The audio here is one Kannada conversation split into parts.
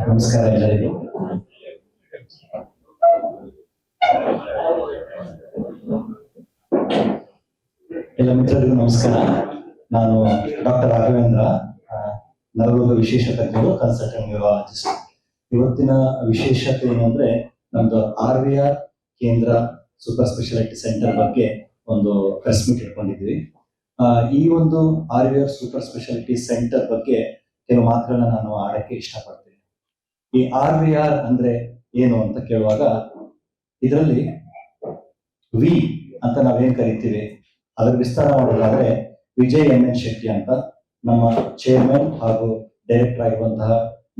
ನಮಸ್ಕಾರ ಎಲ್ಲರಿಗೂ. ಎಲ್ಲ ಮಿತ್ರರಿಗೂ ನಮಸ್ಕಾರ. ನಾನು ಡಾಕ್ಟರ್ ರಾಘವೇಂದ್ರ, ನರರೋಗ ವಿಶೇಷ ತಜ್ಞರು, ಕನ್ಸಲ್ಟೆಂಟ್ ನ್ಯೂರಾಲಜಿಸ್ಟ್. ಇವತ್ತಿನ ವಿಶೇಷತೆ ಏನಂದ್ರೆ ನಮ್ದು RVR ಕೇಂದ್ರ ಸೂಪರ್ ಸ್ಪೆಷಾಲಿಟಿ ಸೆಂಟರ್ ಬಗ್ಗೆ ಒಂದು ಪ್ರೆಸ್ ಮೀಟ್ ಇಟ್ಕೊಂಡಿದ್ವಿ. ಈ ಒಂದು RVR ಸೂಪರ್ ಸ್ಪೆಷಾಲಿಟಿ ಸೆಂಟರ್ ಬಗ್ಗೆ ಕೆಲವು ಮಾತುಗಳನ್ನ ನಾನು ಆಡಕ್ಕೆ ಇಷ್ಟಪಡ್ತೀನಿ. ಈ RVR ಅಂದ್ರೆ ಏನು ಅಂತ ಕೇಳುವಾಗ, ಇದರಲ್ಲಿ ವಿ ಅಂತ ನಾವೇನ್ ಕರಿತೀವಿ ಅದರ ವಿಸ್ತಾರ ಮಾಡೋದಾದ್ರೆ ವಿಜಯ್ MN ಶೆಟ್ಟಿ ಅಂತ ನಮ್ಮ ಚೇರ್ಮನ್ ಹಾಗೂ ಡೈರೆಕ್ಟರ್ ಆಗಿರುವಂತಹ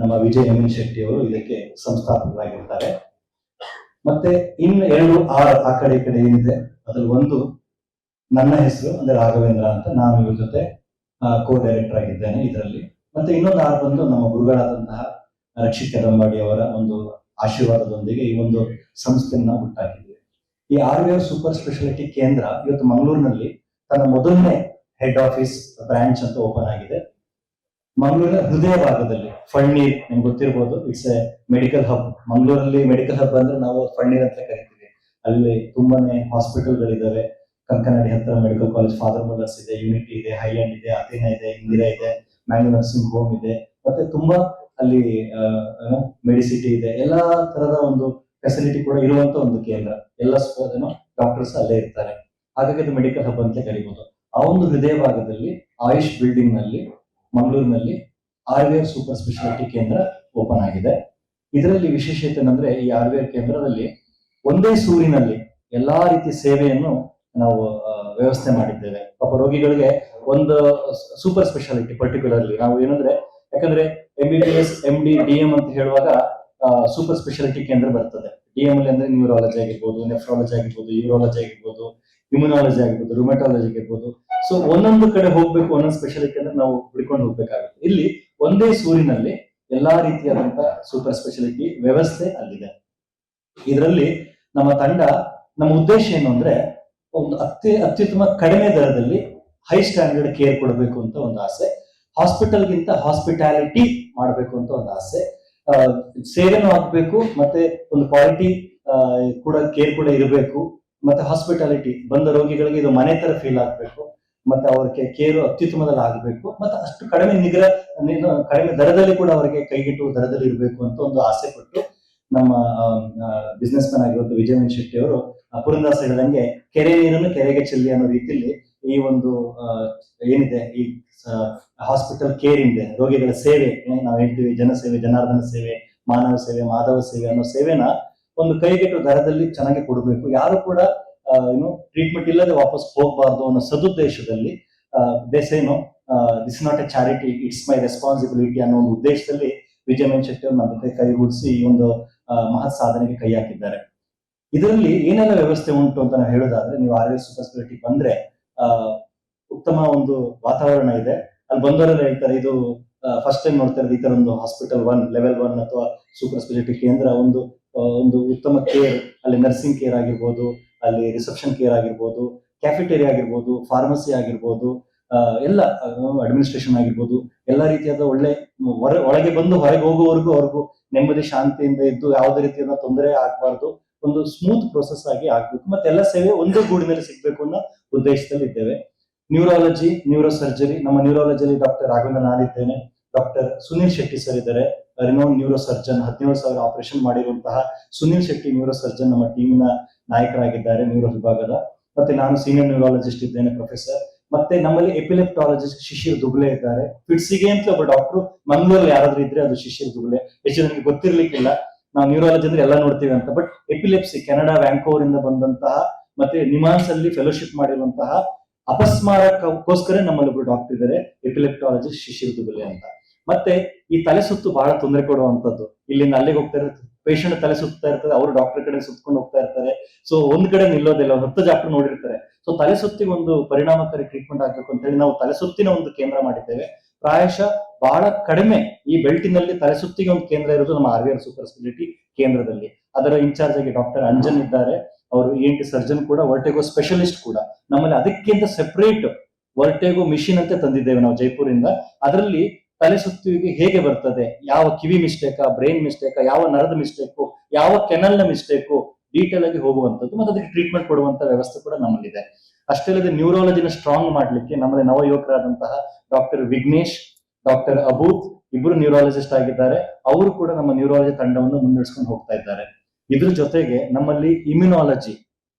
ನಮ್ಮ ವಿಜಯ್ MN ಶೆಟ್ಟಿ ಅವರು ಇದಕ್ಕೆ ಸಂಸ್ಥಾಪಕರಾಗಿರ್ತಾರೆ. ಮತ್ತೆ ಇನ್ನು 2 R ಆ ಕಡೆ ಈ ಕಡೆ ಏನಿದೆ ಅದ್ರಲ್ಲಿ ಒಂದು ನನ್ನ ಹೆಸರು ಅಂದ್ರೆ ರಾಘವೇಂದ್ರ ಅಂತ, ನಾನು ಇವ್ರ ಜೊತೆ ಕೋ ಡೈರೆಕ್ಟರ್ ಆಗಿದ್ದೇನೆ ಇದರಲ್ಲಿ. ಮತ್ತೆ ಇನ್ನೊಂದು R ಬಂದು ನಮ್ಮ ಗುರುಗಳಾದಂತಹ ರಕ್ಷಿತ್ ಕದಂಬಾಡಿ ಅವರ ಒಂದು ಆಶೀರ್ವಾದದೊಂದಿಗೆ ಈ ಒಂದು ಸಂಸ್ಥೆಯನ್ನ ಹುಟ್ಟಾಕಿದ್ವಿ. ಈ RVR ಸೂಪರ್ ಸ್ಪೆಷಾಲಿಟಿ ಕೇಂದ್ರ ಇವತ್ತು ಮಂಗಳೂರಿನಲ್ಲಿ ತನ್ನ ಮೊದಲನೇ ಹೆಡ್ ಆಫೀಸ್ ಬ್ರಾಂಚ್ ಅಂತ ಓಪನ್ ಆಗಿದೆ. ಮಂಗಳೂರಿನ ಹೃದಯ ಭಾಗದಲ್ಲಿ ಫಳ್ನೀರ್, ನಿಮ್ಗೆ ಗೊತ್ತಿರ್ಬೋದು, ಇಟ್ಸ್ ಎ ಮೆಡಿಕಲ್ ಹಬ್. ಮಂಗಳೂರಲ್ಲಿ ಮೆಡಿಕಲ್ ಹಬ್ ಅಂದ್ರೆ ನಾವು ಫಳ್ನೀರ್ ಅಂತ ಕರಿತೀವಿ. ಅಲ್ಲಿ ತುಂಬಾನೇ ಹಾಸ್ಪಿಟಲ್ಗಳಿದ್ದಾವೆ. ಕಂಕನಾಡಿ ಹತ್ರ ಮೆಡಿಕಲ್ ಕಾಲೇಜ್, ಫಾದರ್ ಮದರ್ಸ್ ಇದೆ, ಯೂನಿಟಿ ಇದೆ, ಹೈಲ್ಯಾಂಡ್ ಇದೆ, ಅಥೇನಾ ಇದೆ, ಇಂದಿರಾ ಇದೆ, ಮ್ಯಾಂಗ್ಳೂರ್ ನರ್ಸಿಂಗ್ ಹೋಮ್ ಇದೆ. ಮತ್ತೆ ತುಂಬಾ ಅಲ್ಲಿ ಮೆಡಿಸಿಟಿ ಇದೆ. ಎಲ್ಲಾ ತರದ ಒಂದು ಫೆಸಿಲಿಟಿ ಕೂಡ ಇರುವಂತ ಒಂದು ಕೇಂದ್ರ. ಎಲ್ಲ ಡಾಕ್ಟರ್ಸ್ ಅಲ್ಲೇ ಇರ್ತಾರೆ. ಹಾಗಾಗಿ ಅದು ಮೆಡಿಕಲ್ ಹಬ್ ಅಂತ ಕರಿಬಹುದು. ಆ ಒಂದು ಹೃದಯ ಭಾಗದಲ್ಲಿ ಆಯುಷ್ ಬಿಲ್ಡಿಂಗ್ ನಲ್ಲಿ ಮಂಗಳೂರಿನಲ್ಲಿ RVR ಸೂಪರ್ ಸ್ಪೆಷಾಲಿಟಿ ಕೇಂದ್ರ ಓಪನ್ ಆಗಿದೆ. ಇದರಲ್ಲಿ ವಿಶೇಷತೆ ಏನಂದ್ರೆ ಈ RVR ಕೇಂದ್ರದಲ್ಲಿ ಒಂದೇ ಸೂರಿನಲ್ಲಿ ಎಲ್ಲಾ ರೀತಿಯ ಸೇವೆಯನ್ನು ನಾವು ವ್ಯವಸ್ಥೆ ಮಾಡಿದ್ದೇವೆ. ಪಾಪ ರೋಗಿಗಳಿಗೆ ಒಂದು ಸೂಪರ್ ಸ್ಪೆಷಾಲಿಟಿ ಪರ್ಟಿಕ್ಯುಲರ್ಲಿ ನಾವು ಏನಂದ್ರೆ, ಯಾಕಂದ್ರೆ MBBS MD DM ಅಂತ ಹೇಳುವಾಗ ಸೂಪರ್ ಸ್ಪೆಷಾಲಿಟಿ ಕೇಂದ್ರ ಬರ್ತದೆ. DM ಅಲ್ಲಿ ಅಂದ್ರೆ ನ್ಯೂರಾಲಜಿ ಆಗಿರ್ಬೋದು, ನೆಫ್ರಾಲಜಿ ಆಗಿರ್ಬೋದು, ಯೂರಾಲಜಿ ಆಗಿರ್ಬೋದು, ಇಮ್ಯುನಾಲಜಿ ಆಗಿರ್ಬೋದು, ರುಮಟಾಲಜಿ ಆಗಿರ್ಬೋದು. ಸೊ ಒಂದೊಂದು ಕಡೆ ಹೋಗ್ಬೇಕು, ಒಂದೊಂದು ಸ್ಪೆಷಾಲಿಟಿ ಅಂದ್ರೆ ನಾವು ಹುಡ್ಕೊಂಡು ಹೋಗ್ಬೇಕಾಗುತ್ತೆ. ಇಲ್ಲಿ ಒಂದೇ ಸೂರಿನಲ್ಲಿ ಎಲ್ಲಾ ರೀತಿಯಾದಂತಹ ಸೂಪರ್ ಸ್ಪೆಷಾಲಿಟಿ ವ್ಯವಸ್ಥೆ ಅಲ್ಲಿದೆ. ಇದರಲ್ಲಿ ನಮ್ಮ ತಂಡ, ನಮ್ಮ ಉದ್ದೇಶ ಏನು ಅಂದ್ರೆ ಒಂದು ಅತ್ಯುತ್ತಮ ಕಡಿಮೆ ದರದಲ್ಲಿ ಹೈ ಸ್ಟ್ಯಾಂಡರ್ಡ್ ಕೇರ್ ಕೊಡಬೇಕು ಅಂತ ಒಂದು ಆಸೆ. ಹಾಸ್ಪಿಟಲ್ಗಿಂತ ಹಾಸ್ಪಿಟಾಲಿಟಿ ಮಾಡಬೇಕು ಅಂತ ಒಂದು ಆಸೆ. ಸೇವೆನೂ ಆಗ್ಬೇಕು, ಮತ್ತೆ ಒಂದು ಕ್ವಾಲಿಟಿ ಕೂಡ ಕೇರ್ ಕೂಡ ಇರಬೇಕು. ಮತ್ತೆ ಹಾಸ್ಪಿಟಾಲಿಟಿ ಬಂದ ರೋಗಿಗಳಿಗೆ ಇದು ಮನೆ ತರ ಫೀಲ್ ಆಗ್ಬೇಕು. ಮತ್ತೆ ಅವ್ರಿಗೆ ಕೇರು ಅತ್ಯುತ್ತಮದಲ್ಲಿ ಆಗ್ಬೇಕು. ಮತ್ತೆ ಅಷ್ಟು ಕಡಿಮೆ ದರದಲ್ಲಿ ಕೂಡ ಅವರಿಗೆ ಕೈಗೆಟುವ ದರದಲ್ಲಿ ಇರಬೇಕು ಅಂತ ಒಂದು ಆಸೆ ಪಟ್ಟು ನಮ್ಮ ಬಿಸ್ನೆಸ್ ಮ್ಯಾನ್ ಆಗಿರುವಂತ ವಿಜಯ್ MN ಶೆಟ್ಟಿ ಅವರು ಪುರಂದಾಸ್ ಹೇಳಿದಂಗೆ ಕೆರೆ ನೀರನ್ನು ಕೆರೆಗೆ ಚೆಲ್ಲಿ ಅನ್ನೋ ರೀತಿಯಲ್ಲಿ ಈ ಒಂದು ಏನಿದೆ ಈ ಹಾಸ್ಪಿಟಲ್ ಕೇರ್ ಇದೆ, ರೋಗಿಗಳ ಸೇವೆ, ನಾವು ಹೇಳ್ತೀವಿ ಜನಸೇವೆ, ಜನಾರ್ದನ ಸೇವೆ, ಮಾನವ ಸೇವೆ, ಮಾಧವ ಸೇವೆ ಅನ್ನೋ ಸೇವೆನ ಒಂದು ಕೈಗೆಟುವ ದರದಲ್ಲಿ ಚೆನ್ನಾಗಿ ಕೊಡಬೇಕು. ಯಾರು ಕೂಡ ಟ್ರೀಟ್ಮೆಂಟ್ ಇಲ್ಲದೆ ವಾಪಸ್ ಹೋಗಬಾರ್ದು ಅನ್ನೋ ಸದುದ್ದೇಶದಲ್ಲಿ ದೇಸೇನು this not a charity, it's my responsibility ಅನ್ನೋ ಒಂದು ಉದ್ದೇಶದಲ್ಲಿ ವಿಜಯ್ MN ಶೆಟ್ಟಿ ಅವರು ನಮ್ಮ ಜೊತೆ ಕೈಗೂಡಿಸಿ ಈ ಒಂದು ಮಹತ್ ಸಾಧನೆಗೆ ಕೈ ಹಾಕಿದ್ದಾರೆ. ಇದರಲ್ಲಿ ಏನೆಲ್ಲ ವ್ಯವಸ್ಥೆ ಉಂಟು ಅಂತ ನಾವು ಹೇಳೋದಾದ್ರೆ, ನೀವು RVR ಸೂಪರ್ ಸ್ಪೆಷಾಲಿಟಿ ಬಂದ್ರೆ ಉತ್ತಮ ಒಂದು ವಾತಾವರಣ ಇದೆ. ಅಲ್ಲಿ ಬಂದವರೆಲ್ಲ ಹೇಳ್ತಾರೆ, ಇದು ಫಸ್ಟ್ ಟೈಮ್ ನೋಡ್ತಾ ಇರೋದು ಈ ತರ ಒಂದು ಹಾಸ್ಪಿಟಲ್ ಲೆವೆಲ್ 1 ಅಥವಾ ಸೂಪರ್ ಸ್ಪೆಷಾಲಿಟಿ ಕೇಂದ್ರ. ಒಂದು ಉತ್ತಮ ಕೇರ್, ಅಲ್ಲಿ ನರ್ಸಿಂಗ್ ಕೇರ್ ಆಗಿರ್ಬೋದು, ಅಲ್ಲಿ ರಿಸೆಪ್ಷನ್ ಕೇರ್ ಆಗಿರ್ಬೋದು, ಕ್ಯಾಫೆಟೇರಿಯಾ ಆಗಿರ್ಬೋದು, ಫಾರ್ಮಸಿ ಆಗಿರ್ಬೋದು, ಎಲ್ಲ ಅಡ್ಮಿನಿಸ್ಟ್ರೇಷನ್ ಆಗಿರ್ಬೋದು, ಎಲ್ಲಾ ರೀತಿಯಾದ ಒಳ್ಳೆ ಒಳಗೆ ಬಂದು ಹೊರಗೆ ಹೋಗುವವರೆಗೂ ಅವ್ರಿಗೂ ನೆಮ್ಮದಿ ಶಾಂತಿಯಿಂದ ಇದ್ದು ಯಾವುದೇ ರೀತಿಯಾದ ತೊಂದರೆ ಆಗ್ಬಾರ್ದು, ಒಂದು ಸ್ಮೂತ್ ಪ್ರೊಸೆಸ್ ಆಗಿ ಆಗ್ಬೇಕು. ಮತ್ತೆ ಎಲ್ಲ ಸೇವೆ ಒಂದೇ ಗೂಡಿನಲ್ಲಿ ಸಿಗ್ಬೇಕು ಅನ್ನೋ ಉದ್ದೇಶದಲ್ಲಿ ಇದ್ದೇವೆ. ನ್ಯೂರಾಲಜಿ, ನ್ಯೂರೋ ಸರ್ಜರಿ, ನಮ್ಮ ನ್ಯೂರಾಲಜಿಯಲ್ಲಿ ಡಾಕ್ಟರ್ ರಾಘವೇಂದ್ರ ನಾನಿದ್ದೇನೆ, ಡಾಕ್ಟರ್ ಸುನೀಲ್ ಶೆಟ್ಟಿ ಸರ್ ಇದ್ದಾರೆ, ರಿನೋನ್ ನ್ಯೂರೋ ಸರ್ಜನ್, 17,000 ಆಪರೇಷನ್ ಮಾಡಿರುವಂತಹ ಸುನೀಲ್ ಶೆಟ್ಟಿ ನ್ಯೂರೋ ಸರ್ಜನ್ ನಮ್ಮ ಟೀಮಿನ ನಾಯಕರಾಗಿದ್ದಾರೆ ನ್ಯೂರೋ ವಿಭಾಗದ. ಮತ್ತೆ ನಾನು ಸೀನಿಯರ್ ನ್ಯೂರಾಲಜಿಸ್ಟ್ ಇದ್ದೇನೆ, ಪ್ರೊಫೆಸರ್. ಮತ್ತೆ ನಮ್ಮಲ್ಲಿ ಎಪಿಲೆಪ್ಟಾಲಜಿಸ್ಟ್ ಶಿಶಿರ್ ದುಬ್ಲೆ ಇದ್ದಾರೆ. ಫಿಟ್ಸಿಗೆ ಅಂತ ಒಬ್ಬ ಡಾಕ್ಟರ್ ಮಂಗಳೂರಲ್ಲಿ ಯಾರಾದ್ರೂ ಇದ್ರೆ ಅದು ಶಿಶಿರ್ ದುಬ್ಲೆ. ಎಷ್ಟು ನನಗೆ ಗೊತ್ತಿರ್ಲಿಕ್ಕಿಲ್ಲ, ನಾವು ನ್ಯೂರಾಲಜಿ ಅಂದ್ರೆ ಎಲ್ಲ ನೋಡ್ತೀವಿ ಅಂತ, ಬಟ್ ಎಪಿಲೆಪ್ಸಿ ಕೆನಡಾ ವ್ಯಾಂಕೋವರ್ ಇಂದ ಬಂದಂತಹ ಮತ್ತೆ ನಿಮಾನ್ಸ್ ಅಲ್ಲಿ ಫೆಲೋಶಿಪ್ ಮಾಡಿರುವಂತಹ ಅಪಸ್ಮಾರಕ್ಕೋಸ್ಕರ ನಮ್ಮಲ್ಲಿ ಒಬ್ರು ಡಾಕ್ಟರ್ ಇದ್ದಾರೆ, ಎಪಿಲೆಪ್ಟಾಲಜಿಸ್ಟ್ ಶಿಶಿರ್ ದುಬಲೆ ಅಂತ. ಮತ್ತೆ ಈ ತಲೆ ಸುತ್ತು ಬಹಳ ತೊಂದರೆ ಕೊಡುವಂತದ್ದು. ಇಲ್ಲಿಂದ ಅಲ್ಲಿಗೆ ಹೋಗ್ತಾ ಇರುತ್ತೆ, ಪೇಷಂಟ್ ತಲೆ ಸುತ್ತಾ ಇರ್ತದೆ, ಅವರು ಡಾಕ್ಟರ್ ಕಡೆ ಸುತ್ಕೊಂಡು ಹೋಗ್ತಾ ಇರ್ತಾರೆ. ಸೊ ಒಂದ್ ಕಡೆ ನಿಲ್ಲೋದಿಲ್ಲ, 10 ಡಾಕ್ಟರ್ ನೋಡಿರ್ತಾರೆ. ಸೊ ತಲೆ ಸುತ್ತಿಗೆ ಒಂದು ಪರಿಣಾಮಕಾರಿ ಟ್ರೀಟ್ಮೆಂಟ್ ಆಗ್ಬೇಕು ಅಂತ ಹೇಳಿ ನಾವು ತಲೆ ಸುತ್ತಿನ ಒಂದು ಕೇಂದ್ರ ಮಾಡಿದ್ದೇವೆ. ಪ್ರಾಯಶಃ ಬಹಳ ಕಡಿಮೆ ಈ ಬೆಲ್ಟಿನಲ್ಲಿ ತಲೆ ಸುತ್ತಿಗೆ ಒಂದು ಕೇಂದ್ರ ಇರೋದು ನಮ್ಮ RVR ಸೂಪರ್ ಸ್ಪೆಷಾಲಿಟಿ ಕೇಂದ್ರದಲ್ಲಿ. ಅದರ ಇನ್ಚಾರ್ಜ್ ಆಗಿ ಡಾಕ್ಟರ್ ಅಂಜನ್ ಇದ್ದಾರೆ, ಅವರು ENT ಸರ್ಜನ್ ಕೂಡ, ವರ್ಟೆಗೋ ಸ್ಪೆಷಲಿಸ್ಟ್ ಕೂಡ. ನಮ್ಮಲ್ಲಿ ಅದಕ್ಕಿಂತ ಸೆಪರೇಟ್ ವರ್ಟೆಗೋ ಮಿಷಿನ್ ಅಂತ ತಂದಿದ್ದೇವೆ ನಾವು ಜೈಪುರಿಂದ. ಅದರಲ್ಲಿ ತಲೆ ಸುತ್ತುವಿಗೆ ಹೇಗೆ ಬರ್ತದೆ, ಯಾವ ಕಿವಿ ಮಿಸ್ಟೇಕ್, ಬ್ರೈನ್ ಮಿಸ್ಟೇಕ್, ಯಾವ ನರದ ಮಿಸ್ಟೇಕು, ಯಾವ ಕೆನಲ್ ನ ಮಿಸ್ಟೇಕು, ಡೀಟೇಲ್ ಆಗಿ ಹೋಗುವಂತದ್ದು ಮತ್ತೆ ಅದಕ್ಕೆ ಟ್ರೀಟ್ಮೆಂಟ್ ಕೊಡುವಂತ ವ್ಯವಸ್ಥೆ ಕೂಡ ನಮ್ಮಲ್ಲಿದೆ. ಅಷ್ಟೇ ಅಲ್ಲದೆ ನ್ಯೂರಾಲಜಿನ ಸ್ಟ್ರಾಂಗ್ ಮಾಡ್ಲಿಕ್ಕೆ ನಮ್ಮಲ್ಲಿ ನವಯುವಕರಾದಂತಹ ಡಾಕ್ಟರ್ ವಿಘ್ನೇಶ್, ಡಾಕ್ಟರ್ ಅಬೂತ್ ಇಬ್ಬರು ನ್ಯೂರಾಲಜಿಸ್ಟ್ ಆಗಿದ್ದಾರೆ. ಅವರು ಕೂಡ ನಮ್ಮ ನ್ಯೂರಾಲಜಿ ತಂಡವನ್ನು ಮುನ್ನಡೆಸ್ಕೊಂಡು ಹೋಗ್ತಾ ಇದ್ದಾರೆ. ಇದ್ರ ಜೊತೆಗೆ ನಮ್ಮಲ್ಲಿ ಇಮ್ಯುನಾಲಜಿ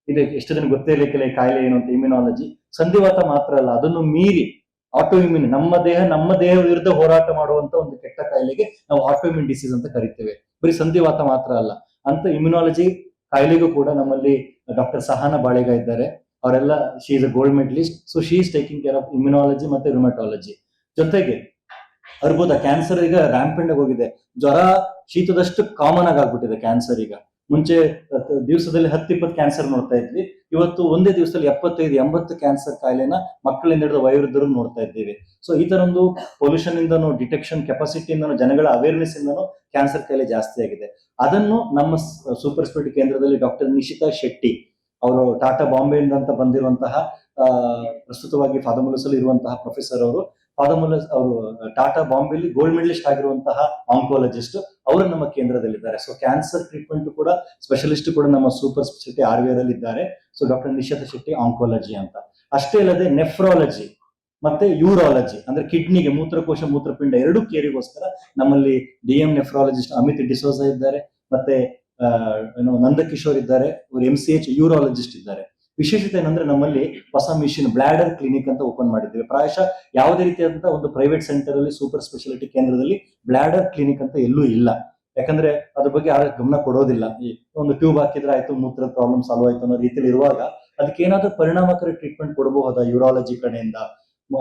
ಇದೆ. ಎಷ್ಟು ಜನ ಗೊತ್ತೇ ಇರ್ಲಿಕ್ಕಿಲ್ಲ ಈ ಕಾಯಿಲೆ ಏನು ಅಂತ. ಇಮ್ಯುನಾಲಜಿ ಸಂಧಿವಾತ ಮಾತ್ರ ಅಲ್ಲ, ಅದನ್ನು ಮೀರಿ ಆಟೋ ಇಮ್ಯೂನ್, ನಮ್ಮ ದೇಹ ವಿರುದ್ಧ ಹೋರಾಟ ಮಾಡುವಂತ ಒಂದು ಕೆಟ್ಟ ಕಾಯಿಲೆಗೆ ನಾವು ಆಟೋ ಇಮ್ಯೂನ್ ಡಿಸೀಸ್ ಅಂತ ಕರಿತೇವೆ. ಬರೀ ಸಂಧಿವಾತ ಮಾತ್ರ ಅಲ್ಲ, ಅಂತ ಇಮ್ಯುನಾಲಜಿ ಕಾಯಿಲೆಗೂ ಕೂಡ ನಮ್ಮಲ್ಲಿ ಡಾಕ್ಟರ್ ಸಹನಾ ಬಾಳೆಗ ಇದ್ದಾರೆ. ಅವರೆಲ್ಲ she is a gold medalist. So she is taking care of immunology ಮತ್ತೆ ರುಮಟಾಲಜಿ. ಜೊತೆಗೆ ಅರ್ಬುದ, ಕ್ಯಾನ್ಸರ್ ಈಗ ರ್ಯಾಂಪೆಂಡ್ ಆಗಿ ಹೋಗಿದೆ. ಜ್ವರ ಶೀತದಷ್ಟು ಕಾಮನ್ ಆಗಿ ಆಗ್ಬಿಟ್ಟಿದೆ ಕ್ಯಾನ್ಸರ್. ಈಗ ಮುಂಚೆ ದಿವಸದಲ್ಲಿ 10-20 ಕ್ಯಾನ್ಸರ್ ನೋಡ್ತಾ ಇದ್ವಿ. ಇವತ್ತು ಒಂದೇ ದಿವಸದಲ್ಲಿ 75-80 ಕ್ಯಾನ್ಸರ್ ಕಾಯಿಲೆನ ಮಕ್ಕಳಿಂದ ಹಿಡಿದು ವಯೋವೃದ್ಧರು ನೋಡ್ತಾ ಇದ್ದೀವಿ. ಸೊ ಈ ತರ ಒಂದು ಪೊಲ್ಯೂಷನ್ ಇಂದನೂ, ಡಿಟೆಕ್ಷನ್ ಕೆಪಾಸಿಟಿಯಿಂದನೂ, ಜನಗಳ ಅವೇರ್ನೆಸ್ ಇಂದನೂ ಕ್ಯಾನ್ಸರ್ ಕಾಯಿಲೆ ಜಾಸ್ತಿ ಆಗಿದೆ. ಅದನ್ನು ನಮ್ಮ ಸೂಪರ್ ಸ್ಪೆಷಾಲಿಟಿ ಕೇಂದ್ರದಲ್ಲಿ ಡಾಕ್ಟರ್ ನಿಶಿತಾ ಶೆಟ್ಟಿ ಅವರು ಟಾಟಾ ಬಾಂಬೆಯಿಂದ ಅಂತ ಬಂದಿರುವಂತಹ ಪ್ರಸ್ತುತವಾಗಿ ಫಾದಮುಲಸಲ್ಲಿ ಇರುವಂತಹ ಪ್ರೊಫೆಸರ್ ಅವರು. ಫಾದಮುಲಸ್ ಅವರು ಟಾಟಾ ಬಾಂಬೆಲಿ ಗೋಲ್ಡ್ ಮೆಡಲಿಸ್ಟ್ ಆಗಿರುವಂತಹ ಆಂಕೋಲಜಿಸ್ಟ್, ಅವರು ನಮ್ಮ ಕೇಂದ್ರದಲ್ಲಿದ್ದಾರೆ. ಸೊ ಕ್ಯಾನ್ಸರ್ ಟ್ರೀಟ್ಮೆಂಟ್ ಕೂಡ ಸ್ಪೆಷಲಿಸ್ಟ್ ಕೂಡ ನಮ್ಮ ಸೂಪರ್ ಸ್ಪೆಷಾಲಿಟಿ RVR ಅಲ್ಲಿ ಇದ್ದಾರೆ. So doctor Nishita Shetty oncology ಅಂತ. ಅಷ್ಟೇ ಅಲ್ಲದೆ ನೆಫ್ರಾಲಜಿ ಮತ್ತೆ ಯೂರಾಲಜಿ ಅಂದ್ರೆ ಕಿಡ್ನಿಗೆ, ಮೂತ್ರಕೋಶ ಮೂತ್ರಪಿಂಡ ಎರಡು ಕೇರಿಗೋಸ್ಕರ ನಮ್ಮಲ್ಲಿ DM ನೆಫ್ರಾಲಜಿಸ್ಟ್ ಅಮಿತ್ ಡಿಸೋಜಾ ಇದ್ದಾರೆ. ಮತ್ತೆ ನಂದಕಿಶೋರ್ ಇದ್ದಾರೆ. MCH ಯೂರಾಲಜಿಸ್ಟ್ ಇದ್ದಾರೆ. ವಿಶೇಷತೆ ಏನಂದ್ರೆ ನಮ್ಮಲ್ಲಿ ಹೊಸ ಮಿಷಿನ್ ಬ್ಲಾಡರ್ ಕ್ಲಿನಿಕ್ ಅಂತ ಓಪನ್ ಮಾಡಿದ್ದೇವೆ. ಪ್ರಾಯಶಃ ಯಾವುದೇ ರೀತಿಯಾದಂತಹ ಒಂದು ಪ್ರೈವೇಟ್ ಸೆಂಟರ್ ಅಲ್ಲಿ ಸೂಪರ್ ಸ್ಪೆಷಾಲಿಟಿ ಕೇಂದ್ರದಲ್ಲಿ ಬ್ಲಾಡರ್ ಕ್ಲಿನಿಕ್ ಅಂತ ಎಲ್ಲೂ ಇಲ್ಲ. ಯಾಕಂದ್ರೆ ಅದ್ರ ಬಗ್ಗೆ ಯಾರು ಗಮನ ಕೊಡೋದಿಲ್ಲ. ಈ ಒಂದು ಟ್ಯೂಬ್ ಹಾಕಿದ್ರೆ ಆಯ್ತು, ಮೂತ್ರದ ಪ್ರಾಬ್ಲಮ್ ಸಾಲ್ವ್ ಆಯ್ತು ಅನ್ನೋ ರೀತಿಯಲ್ಲಿ ಇರುವಾಗ ಅದಕ್ಕೆ ಏನಾದ್ರೂ ಪರಿಣಾಮಕಾರಿ ಟ್ರೀಟ್ಮೆಂಟ್ ಕೊಡಬಹುದಾ ಯೂರಾಲಜಿ ಕಡೆಯಿಂದ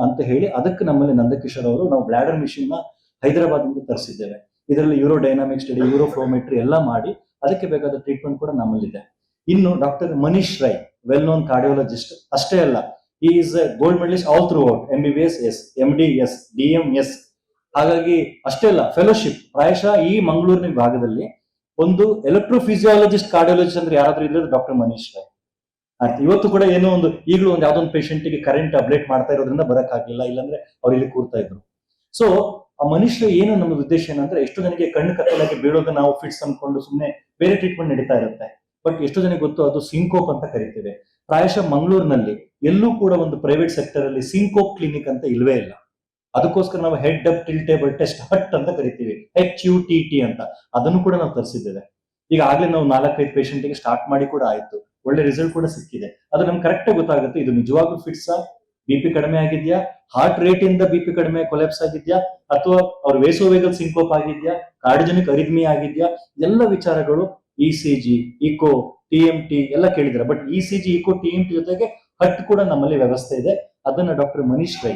ಅಂತ ಹೇಳಿ ಅದಕ್ಕೆ ನಮ್ಮಲ್ಲಿ ನಂದಕಿಶೋರ್ ಅವರು ನಾವು ಬ್ಲಾಡರ್ ಮಿಷಿನ್ ನ ಹೈದರಾಬಾದ್ ಇಂದ ತರಿಸಿದ್ದೇವೆ. ಇದರಲ್ಲಿ urodynamic study, uroflowmetry ಎಲ್ಲ ಮಾಡಿ ಅದಕ್ಕೆ ಬೇಕಾದ ಟ್ರೀಟ್ಮೆಂಟ್ ಕೂಡ ನಮ್ಮಲ್ಲಿದೆ. ಇನ್ನು doctor Manish Rai, well known cardiologist. ಅಷ್ಟೇ ಅಲ್ಲ, ಈ is a gold medallist all throughout, MBBS ಎಸ್, MD ಎಸ್, DM ಎಸ್. ಹಾಗಾಗಿ ಅಷ್ಟೇ ಅಲ್ಲ, ಫೆಲೋಶಿಪ್. ಪ್ರಾಯಶಃ ಈ ಮಂಗಳೂರಿನ ಭಾಗದಲ್ಲಿ ಒಂದು ಎಲೆಕ್ಟ್ರೋಫಿಸಿಯಾಲಜಿಸ್ಟ್ ಕಾರ್ಡಿಯಾಲಜಿಸ್ಟ್ ಅಂದ್ರೆ ಯಾರಾದ್ರೂ ಇದ್ರೆ ಡಾಕ್ಟರ್ ಮನೀಶ್ ರೈ. ಆಯ್ತು, ಇವತ್ತು ಕೂಡ ಏನೋ ಒಂದು ಈಗಲೂ ಒಂದು ಯಾವ್ದೊಂದು ಪೇಷಂಟ್ ಗೆ ಕರೆಂಟ್ ಅಪ್ಡೇಟ್ ಮಾಡ್ತಾ ಇರೋದ್ರಿಂದ ಬರಕ್ ಆಗ್ಲಿಲ್ಲ, ಇಲ್ಲಾಂದ್ರೆ ಅವ್ರು ಇಲ್ಲಿ ಕೂರ್ತಾ ಇದ್ರು. ಸೊ ಆ ಮನುಷ್ಯ ಏನು ನಮ್ಮ ಉದ್ದೇಶ ಏನಂದ್ರೆ, ಎಷ್ಟು ಜನಕ್ಕೆ ಕಣ್ಣು ಕತ್ತಲಾಗಿ ಬೀಳೋದು ನಾವು ಫಿಟ್ಸ್ ಅನ್ಕೊಂಡು ಸುಮ್ಮನೆ ಬೇರೆ ಟ್ರೀಟ್ಮೆಂಟ್ ನಡೀತಾ ಇರುತ್ತೆ. ಬಟ್ ಎಷ್ಟು ಜನಕ್ಕೆ ಗೊತ್ತು ಅದು ಸಿಂಕೋಪ್ ಅಂತ ಕರಿತೇವೆ. ಪ್ರಾಯಶಃ ಮಂಗಳೂರಿನಲ್ಲಿ ಎಲ್ಲೂ ಕೂಡ ಒಂದು ಪ್ರೈವೇಟ್ ಸೆಕ್ಟರ್ ಅಲ್ಲಿ ಸಿಂಕೋಪ್ ಕ್ಲಿನಿಕ್ ಅಂತ ಇಲ್ವೇ ಇಲ್ಲ. ಅದಕ್ಕೋಸ್ಕರ ನಾವು ಹೆಡ್ ಅಪ್ ಟಿಲ್ಟೇಬಲ್ ಟೆಸ್ಟ್ HUT ಅಂತ ಕರಿತೀವಿ, HUTT ಅಂತ. ಅದನ್ನು ಕೂಡ ನಾವು ತರಿಸಿದ್ದೇವೆ. ಈಗ ಆಗ್ಲೇ ನಾವು 4-5 ಪೇಷಂಟ್ ಗೆ ಸ್ಟಾರ್ಟ್ ಮಾಡಿ ಕೂಡ ಆಯ್ತು, ಒಳ್ಳೆ ರಿಸಲ್ಟ್ ಕೂಡ ಸಿಕ್ಕಿದೆ. ಅದು ನಮ್ಗೆ ಕರೆಕ್ಟ್ ಗೊತ್ತಾಗುತ್ತೆ ಇದು ನಿಜವಾಗ್ಲೂ ಫಿಟ್ಸ್, BP ಕಡಿಮೆ ಆಗಿದ್ಯಾ, ಹಾರ್ಟ್ ರೇಟ್ ಇಂದ BP ಕಡಿಮೆ ಕೊಲೆಪ್ಸ್ ಆಗಿದ್ಯಾ, ಅಥವಾ ಅವ್ರ ವೇಸೋವೇಗಲ್ ಸಿಂಕೋಪ್ ಆಗಿದ್ಯಾ, ಕಾರ್ಡಿಯೋಜೆನಿಕ್ ಅರಿಥ್ಮಿ ಆಗಿದ್ಯಾ, ಎಲ್ಲ ವಿಚಾರಗಳು ECG, ಇಕೋ, TMT ಎಲ್ಲ ಕೇಳಿದ್ದಾರೆ. ಬಟ್ ECG, ಇಕೋ, TMT ಜೊತೆಗೆ HUT ಕೂಡ ನಮ್ಮಲ್ಲಿ ವ್ಯವಸ್ಥೆ ಇದೆ. ಅದನ್ನ ಡಾಕ್ಟರ್ ಮನೀಶ್ ರೈ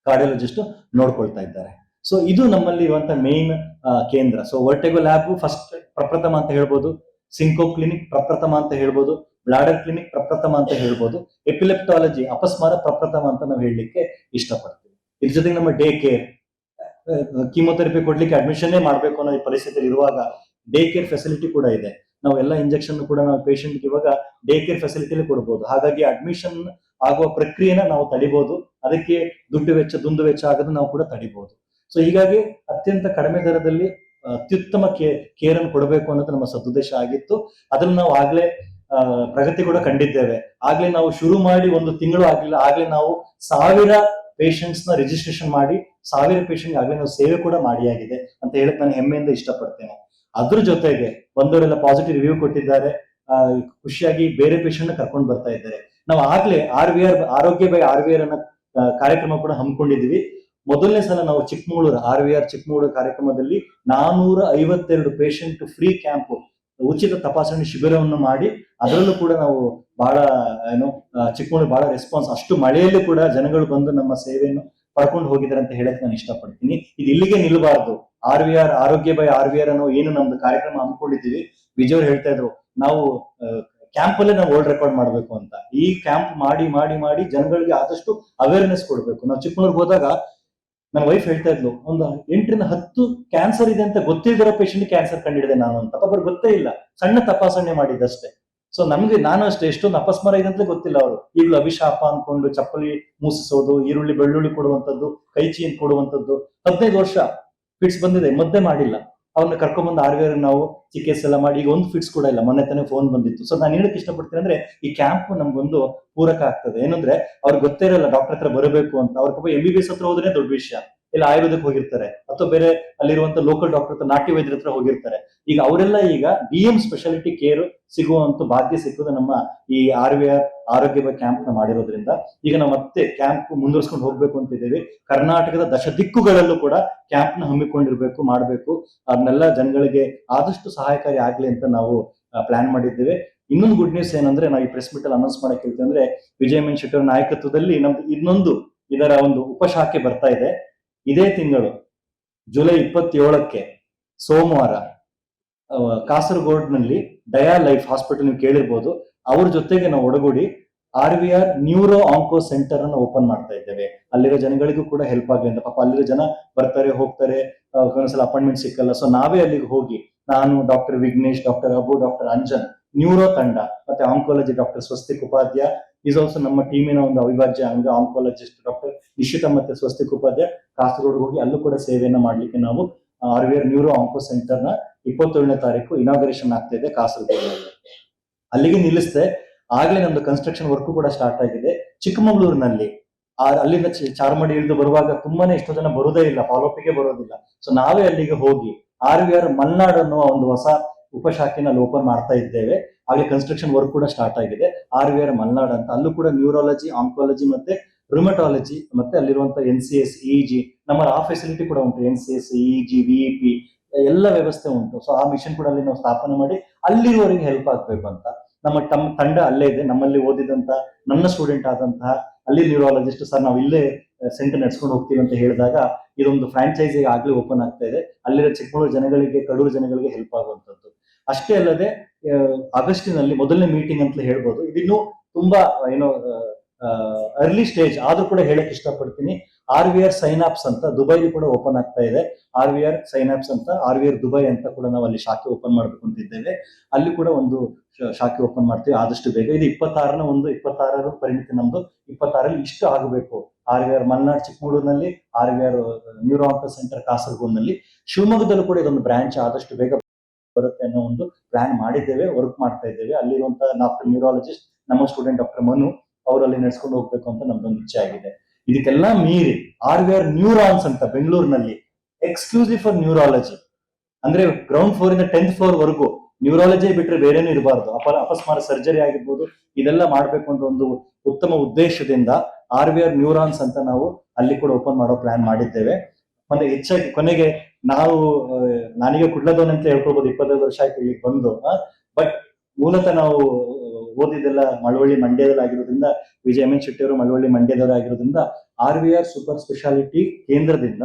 ಕಾರ್ಡಿಯಾಲಜಿಸ್ಟ್ ನೋಡ್ಕೊಳ್ತಾ ಇದ್ದಾರೆ. ಸೊ ಇದು ನಮ್ಮಲ್ಲಿ ಇರುವಂತ ಮೇನ್ ಕೇಂದ್ರ. ಸೊ ವರ್ಟೆಗೋ ಲ್ಯಾಬ್ ಫಸ್ಟ್ ಪ್ರಪ್ರಥಮ ಅಂತ ಹೇಳ್ಬೋದು, ಸಿಂಕೋಪ್ ಕ್ಲಿನಿಕ್ ಪ್ರಪ್ರಥಮ ಅಂತ ಹೇಳ್ಬೋದು, ಬ್ಲಾಡರ್ ಕ್ಲಿನಿಕ್ ಪ್ರಪ್ರಥಮ ಅಂತ ಹೇಳ್ಬೋದು, ಎಪಿಲೆಪ್ಟಾಲಜಿ ಅಪಸ್ಮಾರ ಪ್ರಪ್ರಥಮ ಅಂತ ನಾವು ಹೇಳಲಿಕ್ಕೆ ಇಷ್ಟಪಡ್ತೀವಿ. ಇದ್ರ ಜೊತೆಗೆ ನಮ್ಮ ಡೇ ಕೇರ್, ಕೀಮೋಥೆರಪಿ ಕೊಡ್ಲಿಕ್ಕೆ ಅಡ್ಮಿಷನ್ ಮಾಡ್ಬೇಕು ಅನ್ನೋ ಪರಿಸ್ಥಿತಿ ಇರುವಾಗ ಡೇ ಕೇರ್ ಫೆಸಿಲಿಟಿ ಕೂಡ ಇದೆ. ನಾವು ಎಲ್ಲ ಇಂಜೆಕ್ಷನ್ ಕೂಡ ನಾವು ಪೇಷಂಟ್ಗೆ ಇವಾಗ ಡೇ ಕೇರ್ ಫೆಸಿಲಿಟಿಲಿ ಕೊಡಬಹುದು. ಹಾಗಾಗಿ ಅಡ್ಮಿಷನ್ ಆಗುವ ಪ್ರಕ್ರಿಯೆನ ನಾವು ತಡಿಬಹುದು. ಅದಕ್ಕೆ ದುಂದು ವೆಚ್ಚ ಆಗೋದು ನಾವು ಕೂಡ ತಡಿಬಹುದು. ಸೊ ಹೀಗಾಗಿ ಅತ್ಯಂತ ಕಡಿಮೆ ದರದಲ್ಲಿ ಅತ್ಯುತ್ತಮ ಕೇರ್ ಅನ್ನು ಕೊಡಬೇಕು ಅನ್ನೋದು ನಮ್ಮ ಸದುದ್ದೇಶ ಆಗಿತ್ತು. ಅದ್ರಲ್ಲಿ ನಾವು ಆಗ್ಲೇ ಪ್ರಗತಿ ಕೂಡ ಕಂಡಿದ್ದೇವೆ. ಆಗ್ಲೇ ನಾವು ಶುರು ಮಾಡಿ 1 ತಿಂಗಳು ಆಗಿಲ್ಲ, ಆಗ್ಲೇ ನಾವು 1000 ಪೇಷಂಟ್ಸ್ ನ ರಿಜಿಸ್ಟ್ರೇಷನ್ ಮಾಡಿ 1000 ಪೇಷಂಟ್ ಆಗ್ಲೇ ನಾವು ಸೇವೆ ಕೂಡ ಮಾಡಿಯಾಗಿದೆ ಅಂತ ಹೇಳಕ್ ನಾನು ಹೆಮ್ಮೆಯಿಂದ ಇಷ್ಟಪಡ್ತೇನೆ. ಅದ್ರ ಜೊತೆಗೆ ಬಂದವರೆಲ್ಲ ಪಾಸಿಟಿವ್ ರಿವ್ಯೂ ಕೊಟ್ಟಿದ್ದಾರೆ, ಖುಷಿಯಾಗಿ ಬೇರೆ ಪೇಷಂಟ್ ಕರ್ಕೊಂಡು ಬರ್ತಾ ಇದ್ದಾರೆ. ನಾವು ಆಗ್ಲೇ RVR ಆರೋಗ್ಯ ಬೈ RVR ಅನ್ನೋ ಕಾರ್ಯಕ್ರಮ ಕೂಡ ಹಮ್ಮಿಕೊಂಡಿದ್ವಿ. ಮೊದಲನೇ ಸಲ ನಾವು ಚಿಕ್ಕಮಗಳೂರು RVR ಚಿಕ್ಕಮಗಳೂರು ಕಾರ್ಯಕ್ರಮದಲ್ಲಿ 452 ಪೇಷಂಟ್ ಫ್ರೀ ಕ್ಯಾಂಪ್, ಉಚಿತ ತಪಾಸಣೆ ಶಿಬಿರವನ್ನು ಮಾಡಿ ಅದರಲ್ಲೂ ಕೂಡ ನಾವು ಬಹಳ ಚಿಕ್ಕಮಗಳೂರು ಬಹಳ ರೆಸ್ಪಾನ್ಸ್, ಅಷ್ಟು ಮಳೆಯಲ್ಲೂ ಕೂಡ ಜನಗಳು ಬಂದು ನಮ್ಮ ಸೇವೆಯನ್ನು ಪಡ್ಕೊಂಡು ಹೋಗಿದ್ದಾರೆ ಅಂತ ಹೇಳಕ್ ನಾನು ಇಷ್ಟಪಡ್ತೀನಿ. ಇದು ಇಲ್ಲಿಗೆ ನಿಲ್ಲಬಾರ್ದು. RVR ಆರೋಗ್ಯ ಬೈ RVR ಅನ್ನೋ ಏನು ನಮ್ದು ಕಾರ್ಯಕ್ರಮ ಹಮ್ಮಿಕೊಂಡಿದ್ದೀವಿ, ವಿಜಯ್ ಹೇಳ್ತಾ ಇದ್ರು ನಾವು ಕ್ಯಾಂಪ್ ಅಲ್ಲೇ ನಾವು ವರ್ಲ್ಡ್ ರೆಕಾರ್ಡ್ ಮಾಡ್ಬೇಕು ಅಂತ. ಈ ಕ್ಯಾಂಪ್ ಮಾಡಿ ಮಾಡಿ ಮಾಡಿ ಜನಗಳಿಗೆ ಆದಷ್ಟು ಅವೇರ್ನೆಸ್ ಕೊಡ್ಬೇಕು. ನಾವು ಚಿಕ್ಕಮಗಳೂರಿಗೆ ಹೋದಾಗ ನನ್ನ ವೈಫ್ ಹೇಳ್ತಾ ಇದ್ಲು, ಒಂದು 8ರಿಂದ 10 ಕ್ಯಾನ್ಸರ್ ಇದೆ ಅಂತ ಗೊತ್ತಿಲ್ದಿರೋ ಪೇಷಂಟ್ ಕ್ಯಾನ್ಸರ್ ಕಂಡಿಡಿದೆ ನಾನು ಅಂತ. ಒಬ್ಬರು ಗೊತ್ತೇ ಇಲ್ಲ, ಸಣ್ಣ ತಪಾಸಣೆ ಮಾಡಿದ್ದಷ್ಟೇ. ಸೊ ನಮ್ಗೆ ನಾನು ಅಷ್ಟೇ ಎಷ್ಟೊಂದು ಅಪಸ್ಮಾರ ಇದೆ ಅಂತಲೇ ಗೊತ್ತಿಲ್ಲ ಅವರು ಈಗಲೂ ಅಭಿಶಾಪ ಅನ್ಕೊಂಡು ಚಪ್ಪಲಿ ಮೂಸಿಸೋದು, ಈರುಳ್ಳಿ ಬೆಳ್ಳುಳ್ಳಿ ಕೊಡುವಂತದ್ದು, ಕೈ ಚೀನ್ ಕೊಡುವಂತದ್ದು. 15 ವರ್ಷ ಫಿಟ್ಸ್ ಬಂದಿದೆ, ಮದ್ದೆ ಮಾಡಿಲ್ಲ. ಅವ್ರನ್ನ ಕರ್ಕೊಂಡ್ಬಂದು ಆರ್ವಿಆರ್ ನಾವು ಚಿಕಿತ್ಸೆ ಎಲ್ಲ ಮಾಡಿ ಈಗ ಒಂದು ಫಿಟ್ಸ್ ಕೂಡ ಇಲ್ಲ. ಮೊನ್ನೆ ತಾನೇ ಫೋನ್ ಬಂದಿತ್ತು. ಸೊ ನಾನು ಹೇಳಕ್ ಇಷ್ಟಪಡ್ತೀನಿ ಅಂದ್ರೆ ಈ ಕ್ಯಾಂಪ್ ನಮ್ಗೊಂದು ಪೂರಕ ಆಗ್ತದೆ. ಏನಂದ್ರೆ ಅವ್ರಿಗೆ ಗೊತ್ತೇ ಇರಲ್ಲ ಡಾಕ್ಟರ್ ಹತ್ರ ಬರಬೇಕು ಅಂತ. ಅವ್ರ ಪಾಪ MBBS ಹತ್ರ ಹೋದ್ರೆ ದೊಡ್ಡ ವಿಷಯ, ಇಲ್ಲ ಆಯುರ್ವೇದಕ್ಕೆ ಹೋಗಿರ್ತಾರೆ, ಅಥವಾ ಬೇರೆ ಅಲ್ಲಿರುವಂತ ಲೋಕಲ್ ಡಾಕ್ಟರ್ ಹತ್ರ, ನಾಟಿ ವೈದ್ಯರ ಹತ್ರ ಹೋಗಿರ್ತಾರೆ. ಈಗ ಅವರೆಲ್ಲ ಈಗ DM ಸ್ಪೆಷಾಲಿಟಿ ಕೇರ್ ಸಿಗುವಂತ ಭಾಗ್ಯ ಸಿಕ್ಕುದು ನಮ್ಮ ಈ RVR ಆರೋಗ್ಯ ಕ್ಯಾಂಪ್ ನ ಮಾಡಿರೋದ್ರಿಂದ. ಈಗ ನಾವು ಮತ್ತೆ ಕ್ಯಾಂಪ್ ಮುಂದುವರ್ಸ್ಕೊಂಡು ಹೋಗ್ಬೇಕು ಅಂತಿದ್ದೇವೆ. ಕರ್ನಾಟಕದ ದಶ ದಿಕ್ಕುಗಳಲ್ಲೂ ಕೂಡ ಕ್ಯಾಂಪ್ ನ ಹಮ್ಮಿಕೊಂಡಿರ್ಬೇಕು, ಮಾಡ್ಬೇಕು. ಅದನ್ನೆಲ್ಲ ಜನಗಳಿಗೆ ಆದಷ್ಟು ಸಹಾಯಕಾರಿ ಆಗ್ಲಿ ಅಂತ ನಾವು ಪ್ಲಾನ್ ಮಾಡಿದ್ದೇವೆ. ಇನ್ನೊಂದು ಗುಡ್ ನ್ಯೂಸ್ ಏನಂದ್ರೆ, ನಾವು ಈ ಪ್ರೆಸ್ ಮೀಟ್ ಅಲ್ಲಿ ಅನೌನ್ಸ್ ಮಾಡಕ್ ಹೇಳ್ತೀವಿ ಅಂದ್ರೆ, ವಿಜಯ ಮೆನ್ ಶೆಟ್ಟಿ ನಾಯಕತ್ವದಲ್ಲಿ ನಮ್ದು ಇನ್ನೊಂದು ಇದರ ಒಂದು ಉಪಶಾಖೆ ಬರ್ತಾ ಇದೆ. ಇದೇ ತಿಂಗಳು ಜುಲೈ 27ಕ್ಕೆ ಸೋಮವಾರ ಕಾಸರಗೋಡ್ನಲ್ಲಿ ಡಯಾ ಲೈಫ್ ಹಾಸ್ಪಿಟಲ್ ನೀವು ಕೇಳಿರ್ಬೋದು, ಅವ್ರ ಜೊತೆಗೆ ನಾವು ಒಡಗೂಡಿ RVR ನ್ಯೂರೋ ಆಂಕೋ ಸೆಂಟರ್ ಅನ್ನು ಓಪನ್ ಮಾಡ್ತಾ ಇದ್ದೇವೆ. ಅಲ್ಲಿರೋ ಜನಗಳಿಗೂ ಕೂಡ ಹೆಲ್ಪ್ ಆಗಲಿ ಅಂತ. ಪಾಪ ಅಲ್ಲಿರೋ ಜನ ಬರ್ತಾರೆ ಹೋಗ್ತಾರೆ, ಒಂದ್ಸಲ ಅಪಾಯಿಂಟ್ಮೆಂಟ್ ಸಿಕ್ಕಲ್ಲ. ಸೊ ನಾವೇ ಅಲ್ಲಿಗೆ ಹೋಗಿ, ನಾನು, doctor Vignesh, doctor Abu, doctor Anjan, neuro ತಂಡ, ಮತ್ತೆ oncology doctor Swastik Upadhyaya is also ನಮ್ಮ ಟೀಮಿನ ಒಂದು ಅವಿಭಾಜ್ಯ ಅಂಗ. ಆಂಕಾಲಜಿಸ್ಟ್ ಡಾಕ್ಟರ್ ನಿಶಿತಾ ಮತ್ತೆ ಸ್ವಸ್ತಿಕ್ ಉಪಾಧ್ಯಾಯ ಕಾಸರಗೋಡ್ ಹೋಗಿ ಅಲ್ಲೂ ಕೂಡ ಸೇವೆಯನ್ನ ಮಾಡ್ಲಿಕ್ಕೆ ನಾವು RVR ನ್ಯೂರೋ ಆಂಕೋ ಸೆಂಟರ್ ನ 27ನೇ ತಾರೀಕು ಇನಾಗ್ರೇಷನ್ ಆಗ್ತಾ ಇದೆ ಕಾಸರಗೋಡಿನಲ್ಲಿ. ಅಲ್ಲಿಗೆ ನಿಲ್ಲಿಸ್ತೆ, ಆಗ್ಲೇ ನಮ್ದು ಕನ್ಸ್ಟ್ರಕ್ಷನ್ ವರ್ಕ್ ಕೂಡ ಸ್ಟಾರ್ಟ್ ಆಗಿದೆ. ಚಿಕ್ಕಮಗಳೂರಿನಲ್ಲಿ ಅಲ್ಲಿಂದ ಚಾರ್ಮಡಿ ಇಳಿದು ಬರುವಾಗ ತುಂಬಾನೇ ಎಷ್ಟೋ ಜನ ಬರೋದೇ ಇಲ್ಲ, ಫಾಲೋಪಿಗೆ ಬರೋದಿಲ್ಲ. ಸೊ ನಾವೇ ಅಲ್ಲಿಗೆ ಹೋಗಿ RVR ಮಲ್ನಾಡ್ ಅನ್ನುವ ಒಂದು ಹೊಸ ಉಪಶಾಖೆನ ಅಲ್ಲಿ ಓಪನ್ ಮಾಡ್ತಾ ಇದ್ದೇವೆ. ಹಾಗೆ ಕನ್ಸ್ಟ್ರಕ್ಷನ್ ವರ್ಕ್ ಕೂಡ ಸ್ಟಾರ್ಟ್ ಆಗಿದೆ. RVR ಮಲ್ನಾಡ್ ಅಂತ, ಅಲ್ಲೂ ಕೂಡ ನ್ಯೂರಾಲಜಿ, ಆಂಕಾಲಜಿ ಮತ್ತೆ ರುಮಟಾಲಜಿ, ಮತ್ತೆ ಅಲ್ಲಿರುವಂತ NCS, EEG, ನಮ್ಮ ಆ ಫೆಸಿಲಿಟಿ ಕೂಡ ಉಂಟು. NCS, EEG, VEP ಎಲ್ಲ ವ್ಯವಸ್ಥೆ ಉಂಟು. ಸೊ ಆ ಮಿಷನ್ ಕೂಡ ಅಲ್ಲಿ ನಾವು ಸ್ಥಾಪನೆ ಮಾಡಿ ಅಲ್ಲಿರುವವರಿಗೆ ಹೆಲ್ಪ್ ಆಗ್ಬೇಕು ಅಂತ ನಮ್ಮ ತಂಡ ಅಲ್ಲೇ ಇದೆ. ನಮ್ಮಲ್ಲಿ ಓದಿದಂತ ನನ್ನ ಸ್ಟೂಡೆಂಟ್ ಆದಂತಹ ಅಲ್ಲಿ ನ್ಯೂರಾಲಜಿಸ್ಟ್ ಸರ್, ನಾವು ಇಲ್ಲೇ ಸೆಂಟರ್ ನಡ್ಸ್ಕೊಂಡು ಹೋಗ್ತೀವಿ ಅಂತ ಹೇಳಿದಾಗ ಇದೊಂದು ಫ್ರಾಂಚೈಸಿ ಆಗ್ಲೇ ಓಪನ್ ಆಗ್ತಾ ಇದೆ. ಅಲ್ಲಿರೋ ಚಿಕ್ಕಮಗಳೂರು ಜನಗಳಿಗೆ, ಕಡೂರು ಜನಗಳಿಗೆ ಹೆಲ್ಪ್ ಆಗುವಂತದ್ದು. ಅಷ್ಟೇ ಅಲ್ಲದೆ ಆಗಸ್ಟಿನಲ್ಲಿ ಮೊದಲನೇ ಮೀಟಿಂಗ್ ಅಂತ ಹೇಳ್ಬೋದು. ಇದಿನ್ನೂ ತುಂಬಾ ಏನೋ ಅರ್ಲಿ ಸ್ಟೇಜ್ ಆದ್ರೂ ಕೂಡ ಹೇಳಕ್ ಇಷ್ಟಪಡ್ತೀನಿ. RVR ಸೈನಾಪ್ಸ್ ಅಂತ ದುಬೈಲಿ ಕೂಡ ಓಪನ್ ಆಗ್ತಾ ಇದೆ. RVR ಸೈನಾಪ್ಸ್ ಅಂತ, RVR ದುಬೈ ಅಂತ ಕೂಡ ನಾವು ಅಲ್ಲಿ ಶಾಖೆ ಓಪನ್ ಮಾಡ್ಬೇಕು ಅಂತಿದ್ದೇವೆ. ಅಲ್ಲಿ ಕೂಡ ಒಂದು ಶಾಖೆ ಓಪನ್ ಮಾಡ್ತೀವಿ ಆದಷ್ಟು ಬೇಗ. ಇದು 26ರ ಪರಿಣಿತಿ ನಮ್ದು. 26ರಲ್ಲಿ ಇಷ್ಟು ಆಗಬೇಕು. RVR ಮಲ್ನಾಡ್ ಚಿಕ್ಕಮಗಳೂರಿನಲ್ಲಿ, RVR ನ್ಯೂರೋ ಆಂಕೋ ಸೆಂಟರ್ ಕಾಸರಗೋಡ್ನಲ್ಲಿ, ಶಿವಮೊಗ್ಗದಲ್ಲೂ ಕೂಡ ಇದೊಂದು ಬ್ರಾಂಚ್ ಆದಷ್ಟು ಬೇಗ ಬರುತ್ತೆ ಅನ್ನೋ ಒಂದು ಪ್ಲಾನ್ ಮಾಡಿದ್ದೇವೆ, ವರ್ಕ್ ಮಾಡ್ತಾ ಇದ್ದೇವೆ. ಅಲ್ಲಿರುವಂತಹ ಡಾಕ್ಟರ್ ನ್ಯೂರಾಲಜಿಸ್ಟ್ ನಮ್ಮ ಸ್ಟೂಡೆಂಟ್ ಡಾಕ್ಟರ್ ಮನು ಅವರಲ್ಲಿ ನಡೆಸ್ಕೊಂಡು ಹೋಗ್ಬೇಕು ಅಂತ ನಮ್ದೊಂದು ಇಚ್ಛೆ ಆಗಿದೆ. ಇದಕ್ಕೆಲ್ಲ ಮೀರಿ RVR ನ್ಯೂರಾನ್ಸ್ ಅಂತ ಬೆಂಗಳೂರಿನಲ್ಲಿ ಎಕ್ಸ್ಕ್ಲೂಸಿವ್ ಫಾರ್ ನ್ಯೂರಾಲಜಿ, ಅಂದ್ರೆ ಗ್ರೌಂಡ್ ಫ್ಲೋರ್ ಇಂದ 10th ಫ್ಲೋರ್ ವರೆಗೂ ನ್ಯೂರಾಲಜಿ ಬಿಟ್ರೆ ಬೇರೆನೂ ಇರಬಾರ್ದು. ಅಪಸ್ಮಾರ ಸರ್ಜರಿ ಆಗಿರ್ಬೋದು, ಇದೆಲ್ಲ ಮಾಡ್ಬೇಕು ಅಂತ ಒಂದು ಉತ್ತಮ ಉದ್ದೇಶದಿಂದ RVR ನ್ಯೂರಾನ್ಸ್ ಅಂತ ನಾವು ಅಲ್ಲಿ ಕೂಡ ಓಪನ್ ಮಾಡೋ ಪ್ಲಾನ್ ಮಾಡಿದ್ದೇವೆ. ಮತ್ತೆ ಹೆಚ್ಚಾಗಿ ಕೊನೆಗೆ ನಾನೀಗ ಕುಡ್ಲದವನ್ ಅಂತ ಹೇಳ್ಕೊಳ್ಬೋದು, 25 ವರ್ಷ ಆಯ್ತು ಇಲ್ಲಿ ಬಂದು. ಬಟ್ ಮೂಲತಃ ನಾವು ಓದಿದೆಲ್ಲ ಮಳವಳ್ಳಿ ಮಂಡ್ಯದಲ್ಲಿ ಆಗಿರೋದ್ರಿಂದ, ವಿಜಯ ಎಂ ಎನ್ ಶೆಟ್ಟಿ ಅವರು ಮಳವಳ್ಳಿ ಮಂಡ್ಯದವರು ಆಗಿರೋದ್ರಿಂದ RVR ಸೂಪರ್ ಸ್ಪೆಷಾಲಿಟಿ ಕೇಂದ್ರದಿಂದ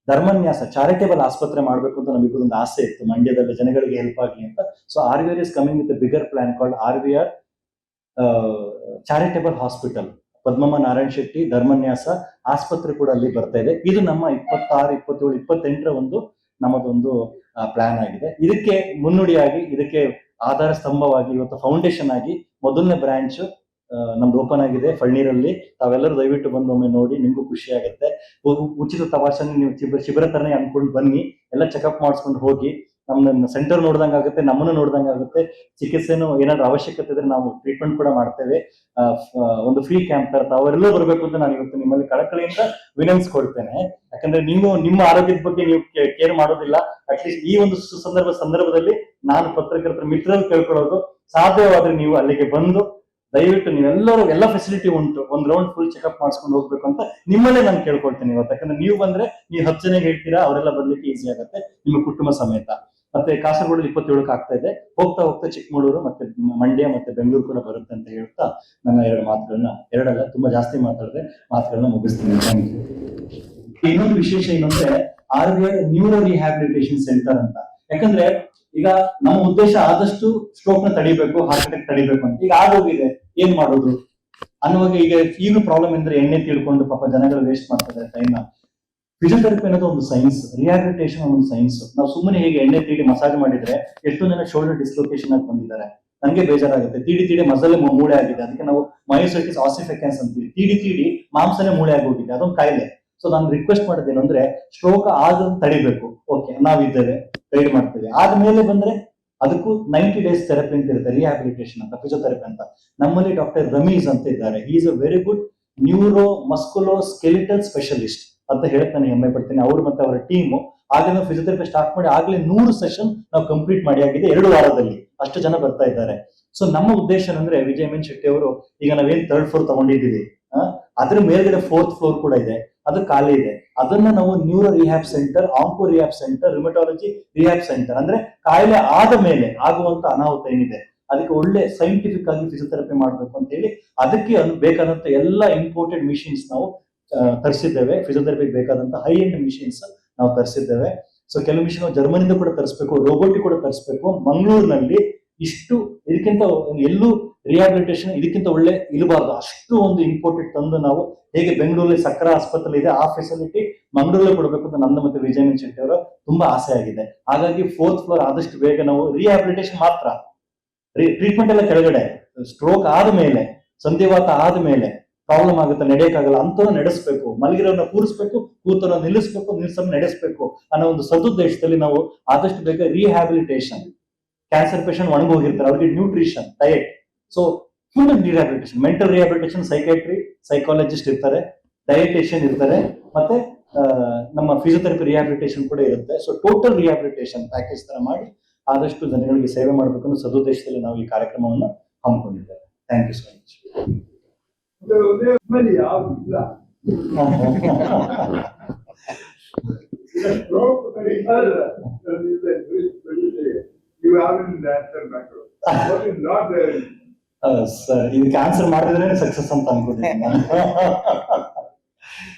ಧರ್ಮನ್ಯಾಸ ಚಾರಿಟೇಬಲ್ ಆಸ್ಪತ್ರೆ ಮಾಡ್ಬೇಕು ಅಂತ ನಮಗೂ ಒಂದು ಆಸೆ ಇತ್ತು, ಮಂಡ್ಯದಲ್ಲಿ ಜನಗಳಿಗೆ ಹೆಲ್ಪ್ ಆಗ್ಲಿ ಅಂತ. So RVR is coming with bigger plan called RVR charitable hospital. Padmamma Narayan Shetty ಧರ್ಮನ್ಯಾಸ ಆಸ್ಪತ್ರೆ ಕೂಡ ಅಲ್ಲಿ ಬರ್ತಾ ಇದೆ. ಇದು ನಮ್ಮ 26, 27, 28ರ ಒಂದು ನಮ್ಮದೊಂದು ಪ್ಲಾನ್ ಆಗಿದೆ. ಇದಕ್ಕೆ ಮುನ್ನುಡಿಯಾಗಿ, ಇದಕ್ಕೆ ಆಧಾರ ಸ್ತಂಭವಾಗಿ ಇವತ್ತು ಫೌಂಡೇಶನ್ ಆಗಿ ಮೊದಲನೇ ಬ್ರಾಂಚ್ ನಮ್ದು ಓಪನ್ ಆಗಿದೆ ಫಳ್ನೀರಲ್ಲಿ. ತಾವೆಲ್ಲರೂ ದಯವಿಟ್ಟು ಬಂದು ಒಮ್ಮೆ ನೋಡಿ, ನಿಮ್ಗೂ ಖುಷಿ ಆಗುತ್ತೆ. ಉಚಿತ ತಪಾಸಣೆ, ನೀವು ಶಿಬಿರ ತರನೇ ಅನ್ಕೊಂಡು ಬನ್ನಿ, ಎಲ್ಲ ಚೆಕಪ್ ಮಾಡಿಸ್ಕೊಂಡು ಹೋಗಿ. ನಮ್ಮ ಸೆಂಟರ್ ನೋಡ್ದಂಗೆ ಆಗುತ್ತೆ, ನಮ್ಮನ್ನು ನೋಡ್ದಂಗೆ ಆಗುತ್ತೆ. ಚಿಕಿತ್ಸೆನೂ ಏನಾದ್ರು ಅವಶ್ಯಕತೆ ಇದ್ರೆ ನಾವು ಟ್ರೀಟ್ಮೆಂಟ್ ಕೂಡ ಮಾಡ್ತೇವೆ. ಒಂದು ಫ್ರೀ ಕ್ಯಾಂಪ್ ತರ ತಾವೆಲ್ಲರೂ ಬರಬೇಕು ಅಂತ ನಾನು ಇವತ್ತು ನಿಮ್ಮಲ್ಲಿ ಕಳಕಳಿಯಿಂದ ವಿನಂತಿಸ್ಕೊಳ್ತೇನೆ. ಯಾಕಂದ್ರೆ ನೀವು ನಿಮ್ಮ ಆರೋಗ್ಯದ ಬಗ್ಗೆ ನೀವು ಕೇರ್ ಮಾಡೋದಿಲ್ಲ. ಅಟ್ಲೀಸ್ಟ್ ಈ ಒಂದು ಸಂದರ್ಭದಲ್ಲಿ ನಾನು ಪತ್ರಕರ್ತರ ಮಿತ್ರರು ಕೇಳ್ಕೊಳ್ಳೋದು, ಸಾಧ್ಯವಾದ್ರೆ ನೀವು ಅಲ್ಲಿಗೆ ಬಂದು ದಯವಿಟ್ಟು ನೀವೆಲ್ಲರೂ ಎಲ್ಲ ಫೆಸಿಲಿಟಿ ಉಂಟು, ಒಂದ್ ರೌಂಡ್ ಫುಲ್ ಚೆಕ್ಅಪ್ ಮಾಡಿಸ್ಕೊಂಡು ಹೋಗ್ಬೇಕು ಅಂತ ನಿಮ್ಮಲ್ಲೇ ನಾನು ಕೇಳ್ಕೊಳ್ತೇನೆ ಇವತ್ತು. ಯಾಕಂದ್ರೆ ನೀವು ಬಂದ್ರೆ ನೀವು 10 ಜನ ಹೇಳ್ತೀರಾ, ಅವರೆಲ್ಲ ಬರ್ಲಿಕ್ಕೆ ಈಸಿ ಆಗುತ್ತೆ ನಿಮ್ಮ ಕುಟುಂಬ ಸಮೇತ. ಮತ್ತೆ ಕಾಸರಗೋಡಲ್ಲಿ 27ಕ್ಕೆ ಆಗ್ತಾ ಇದೆ. ಹೋಗ್ತಾ ಹೋಗ್ತಾ ಚಿಕ್ಕಮಗಳೂರು ಮತ್ತೆ ಮಂಡ್ಯ ಮತ್ತೆ ಬೆಂಗಳೂರು ಕೂಡ ಬರುತ್ತೆ ಅಂತ ಹೇಳ್ತಾ ನನ್ನ ಎರಡಲ್ಲ ತುಂಬಾ ಜಾಸ್ತಿ ಮಾತುಗಳನ್ನ ಮುಗಿಸ್ತೀನಿ. Thank you. ಇನ್ನೊಂದು ವಿಶೇಷ ಏನಂದ್ರೆ RVR ನ್ಯೂರೋ ರಿಹ್ಯಾಬಿಲಿಟೇಷನ್ ಸೆಂಟರ್ ಅಂತ. ಯಾಕಂದ್ರೆ ಈಗ ನಮ್ಮ ಉದ್ದೇಶ ಆದಷ್ಟು ಸ್ಟ್ರೋಕ್ ನ ತಡಿಬೇಕು, ಹಾರ್ಟ್ ಅಟ್ಯಾಕ್ ತಡಿಬೇಕು ಅಂತ. ಈಗ ಆಗೋಗಿದೆ, ಏನ್ ಮಾಡೋದು ಅನ್ನುವಾಗ ಈಗ ಪ್ರಾಬ್ಲಮ್ ಅಂದ್ರೆ ಎಣ್ಣೆ ತಿಳ್ಕೊಂಡು ಪಾಪ ಜನಗಳು ವೇಸ್ಟ್ ಮಾಡ್ತಾರೆ ಟೈಮ್. ಫಿಸಿಯೋಥೆರಪಿ ಅನ್ನೋದು ಒಂದು ಸೈನ್ಸ್, ರಿಹ್ಯಾಬಿಲಿಟೇಷನ್ ಒಂದು ಸೈನ್ಸ್. ನಾವು ಸುಮ್ಮನೆ ಹೇಗೆ ಎಣ್ಣೆ ತೀಡಿ ಮಸಾಜ್ ಮಾಡಿದ್ರೆ ಎಷ್ಟೋ ಜನ ಶೋಲ್ಡರ್ ಡಿಸ್ಲೊಕೇಶನ್ ಆಗಿ ಬಂದಿದ್ದಾರೆ. ನನಗೆ ಬೇಜಾರಾಗುತ್ತೆ. ತೀಡಿ ಮಸಲೆ ಮೂಳೆ ಆಗಿದೆ, ಅದಕ್ಕೆ ನಾವು ಮಯೋಸೈಟಿಸ್ ಆಸಿಫಿಕೆನ್ಸ್ ಅಂತೀವಿ. ತೀಡಿ ಮಾಂಸನೇ ಮೂಳೆ ಆಗೋಗಿದೆ, ಅದೊಂದು ಕಾಯಿಲೆ. ಸೊ ನಾನು ರಿಕ್ವೆಸ್ಟ್ ಮಾಡೋದೇನು ಅಂದ್ರೆ ಸ್ಟ್ರೋಕ್ ಆದ್ರೂ ತಡಿಬೇಕು. ಓಕೆ, ನಾವಿದ್ದೇವೆ, ಗೈಡ್ ಮಾಡ್ತೇವೆ. ಆದ್ಮೇಲೆ ಬಂದ್ರೆ ಅದಕ್ಕೂ 90 days ಥೆರಪಿ ಅಂತ ಇರುತ್ತೆ, ರಿಹ್ಯಾಬಿಲಿಟೇಷನ್ ಅಂತ, ಫಿಸಿಯೋಥೆರಪಿ ಅಂತ. ನಮ್ಮಲ್ಲಿ ಡಾಕ್ಟರ್ ರಮೀಸ್ ಅಂತ ಇದ್ದಾರೆ. He is a very good neuromusculoskeletal specialist ಅಂತ ಹೇಳ್ತಾನೆ, ಹೆಮ್ಮೆ ಪಡ್ತೀನಿ. ಅವರು ಮತ್ತೆ ಅವರ ಟೀಮು ಆಗಲೇ ಫಿಸಿಯೋಥೆರಪಿ ಸ್ಟಾರ್ಟ್ ಮಾಡಿ ಆಗ್ಲೇ 100 ಸೆಷನ್ ನಾವು ಕಂಪ್ಲೀಟ್ ಮಾಡಿ ಆಗಿದೆ 2 ವಾರದಲ್ಲಿ. ಅಷ್ಟು ಜನ ಬರ್ತಾ ಇದ್ದಾರೆ. ಸೊ ನಮ್ಮ ಉದ್ದೇಶ ಅಂದ್ರೆ ವಿಜಯ್ ಎಂ ಶೆಟ್ಟಿ ಅವರು, ಈಗ ನಾವೇನ್ 3rd floor ತಗೊಂಡಿದ್ದೀವಿ, ಅದ್ರ ಮೇಲ್ಗಡೆ 4th floor ಕೂಡ ಇದೆ, ಅದು ಖಾಲಿ ಇದೆ. ಅದನ್ನ ನಾವು neuro rehab centre, onco rehab centre, rheumatology rehab centre, ಅಂದ್ರೆ ಕಾಯಿಲೆ ಆದ ಮೇಲೆ ಆಗುವಂತ ಅನಾಹುತ ಏನಿದೆ ಅದಕ್ಕೆ ಒಳ್ಳೆ ಸೈಂಟಿಫಿಕ್ ಆಗಿ ಫಿಸಿಯೋಥೆರಪಿ ಮಾಡ್ಬೇಕು ಅಂತ ಹೇಳಿ ಅದಕ್ಕೆ ಬೇಕಾದಂತ ಎಲ್ಲ ಇಂಪೋರ್ಟೆಡ್ ಮಿಷಿನ್ಸ್ ನಾವು ತರಿಸಿದ್ದೇವೆ. ಫಿಸಿಯೋಥೆರಪಿ ಬೇಕಾದಂತ ಹೈ ಎಂಡ್ ಮಿಷಿನ್ಸ್ ನಾವು ತರಿಸಿದ್ದೇವೆ. ಸೊ ಕೆಲವು ಮಿಷಿನ್ ಜರ್ಮನಿಂದ ಕೂಡ ತರಿಸ್ಬೇಕು, ರೋಬೋಟಿಕ್ ಕೂಡ ತರಿಸ್ಬೇಕು. ಮಂಗಳೂರಿನಲ್ಲಿ ಇಷ್ಟು ಇದಕ್ಕಿಂತ ಎಲ್ಲೂ ರಿಹ್ಯಾಬಿಲಿಟೇಷನ್ ಇದಕ್ಕಿಂತ ಒಳ್ಳೆ ಇರಬಾರ್ದು, ಅಷ್ಟು ಒಂದು ಇಂಪೋರ್ಟೆಡ್ ತಂದು ನಾವು ಹೇಗೆ ಬೆಂಗಳೂರಲ್ಲಿ ಸಕ್ಕರೆ ಆಸ್ಪತ್ರೆ ಇದೆ ಆ ಫೆಸಿಲಿಟಿ ಮಂಗಳೂರಲ್ಲಿ ಕೊಡಬೇಕು ಅಂತ ನನ್ನ ಮತ್ತೆ ವಿಜಯ್ ಎಂ ಶೆಟ್ಟಿ ಅವರ ತುಂಬಾ ಆಸೆ ಆಗಿದೆ. ಹಾಗಾಗಿ 4th floor ಆದಷ್ಟು ಬೇಗ ನಾವು ರಿಹ್ಯಾಬಿಲಿಟೇಷನ್ ಮಾತ್ರ, ಟ್ರೀಟ್ಮೆಂಟ್ ಎಲ್ಲ ಕೆಳಗಡೆ. ಸ್ಟ್ರೋಕ್ ಆದ್ಮೇಲೆ, ಸಂಧಿವಾತ ಆದ್ಮೇಲೆ ಪ್ರಾಬ್ಲಮ್ ಆಗುತ್ತೆ, ನಡೆಯಕ್ಕಾಗಲ್ಲ, ಅಂತವ್ರು ನಡೆಸಬೇಕು, ಮಲಗಿರೋನ್ನ ಕೂರಿಸ್ಬೇಕು, ಕೂತವ್ರನ್ನ ನಿಲ್ಲಿಸ್ಬೇಕು, ನಿಲ್ಸನ್ನ ನಡೆಸಬೇಕು ಅನ್ನೋ ಒಂದು ಸದುದ್ದೇಶದಲ್ಲಿ ನಾವು ಆದಷ್ಟು ಬೇಗ ರಿಹ್ಯಾಬಿಲಿಟೇಷನ್. ಕ್ಯಾನ್ಸರ್ ಪೇಷಂಟ್ ಒಣಗೋಗಿರ್ತಾರೆ, ಅವ್ರಿಗೆ nutrition, diet, so full rehabilitation, mental rehabilitation, psychiatry, psychologist ಇರ್ತಾರೆ, ಡಯಟೇಷಿಯನ್ ಇರ್ತಾರೆ, ಮತ್ತೆ ನಮ್ಮ ಫಿಸಿಯೋಥೆರಪಿ ರಿಹ್ಯಾಬಿಲಿಟೇಷನ್ ಕೂಡ ಇರುತ್ತೆ. ಸೊ ಟೋಟಲ್ ರಿಹ್ಯಾಬಿಲಿಟೇಷನ್ ಪ್ಯಾಕೇಜ್ ತರ ಮಾಡಿ ಆದಷ್ಟು ಜನಗಳಿಗೆ ಸೇವೆ ಮಾಡಬೇಕು ಅನ್ನೋ ಸದುದ್ದೇಶದಲ್ಲಿ ನಾವು ಈ ಕಾರ್ಯಕ್ರಮವನ್ನು ಹಮ್ಮಿಕೊಂಡಿದ್ದೇವೆ. Thank you so much. Sir, ಇದಕ್ಕೆ ಆನ್ಸರ್ ಮಾಡಿದ್ರೆ ಸಕ್ಸಸ್ ಅಂತ ಅನ್ಕೊಂಡಿದ್ದೀನಿ ನಾನು.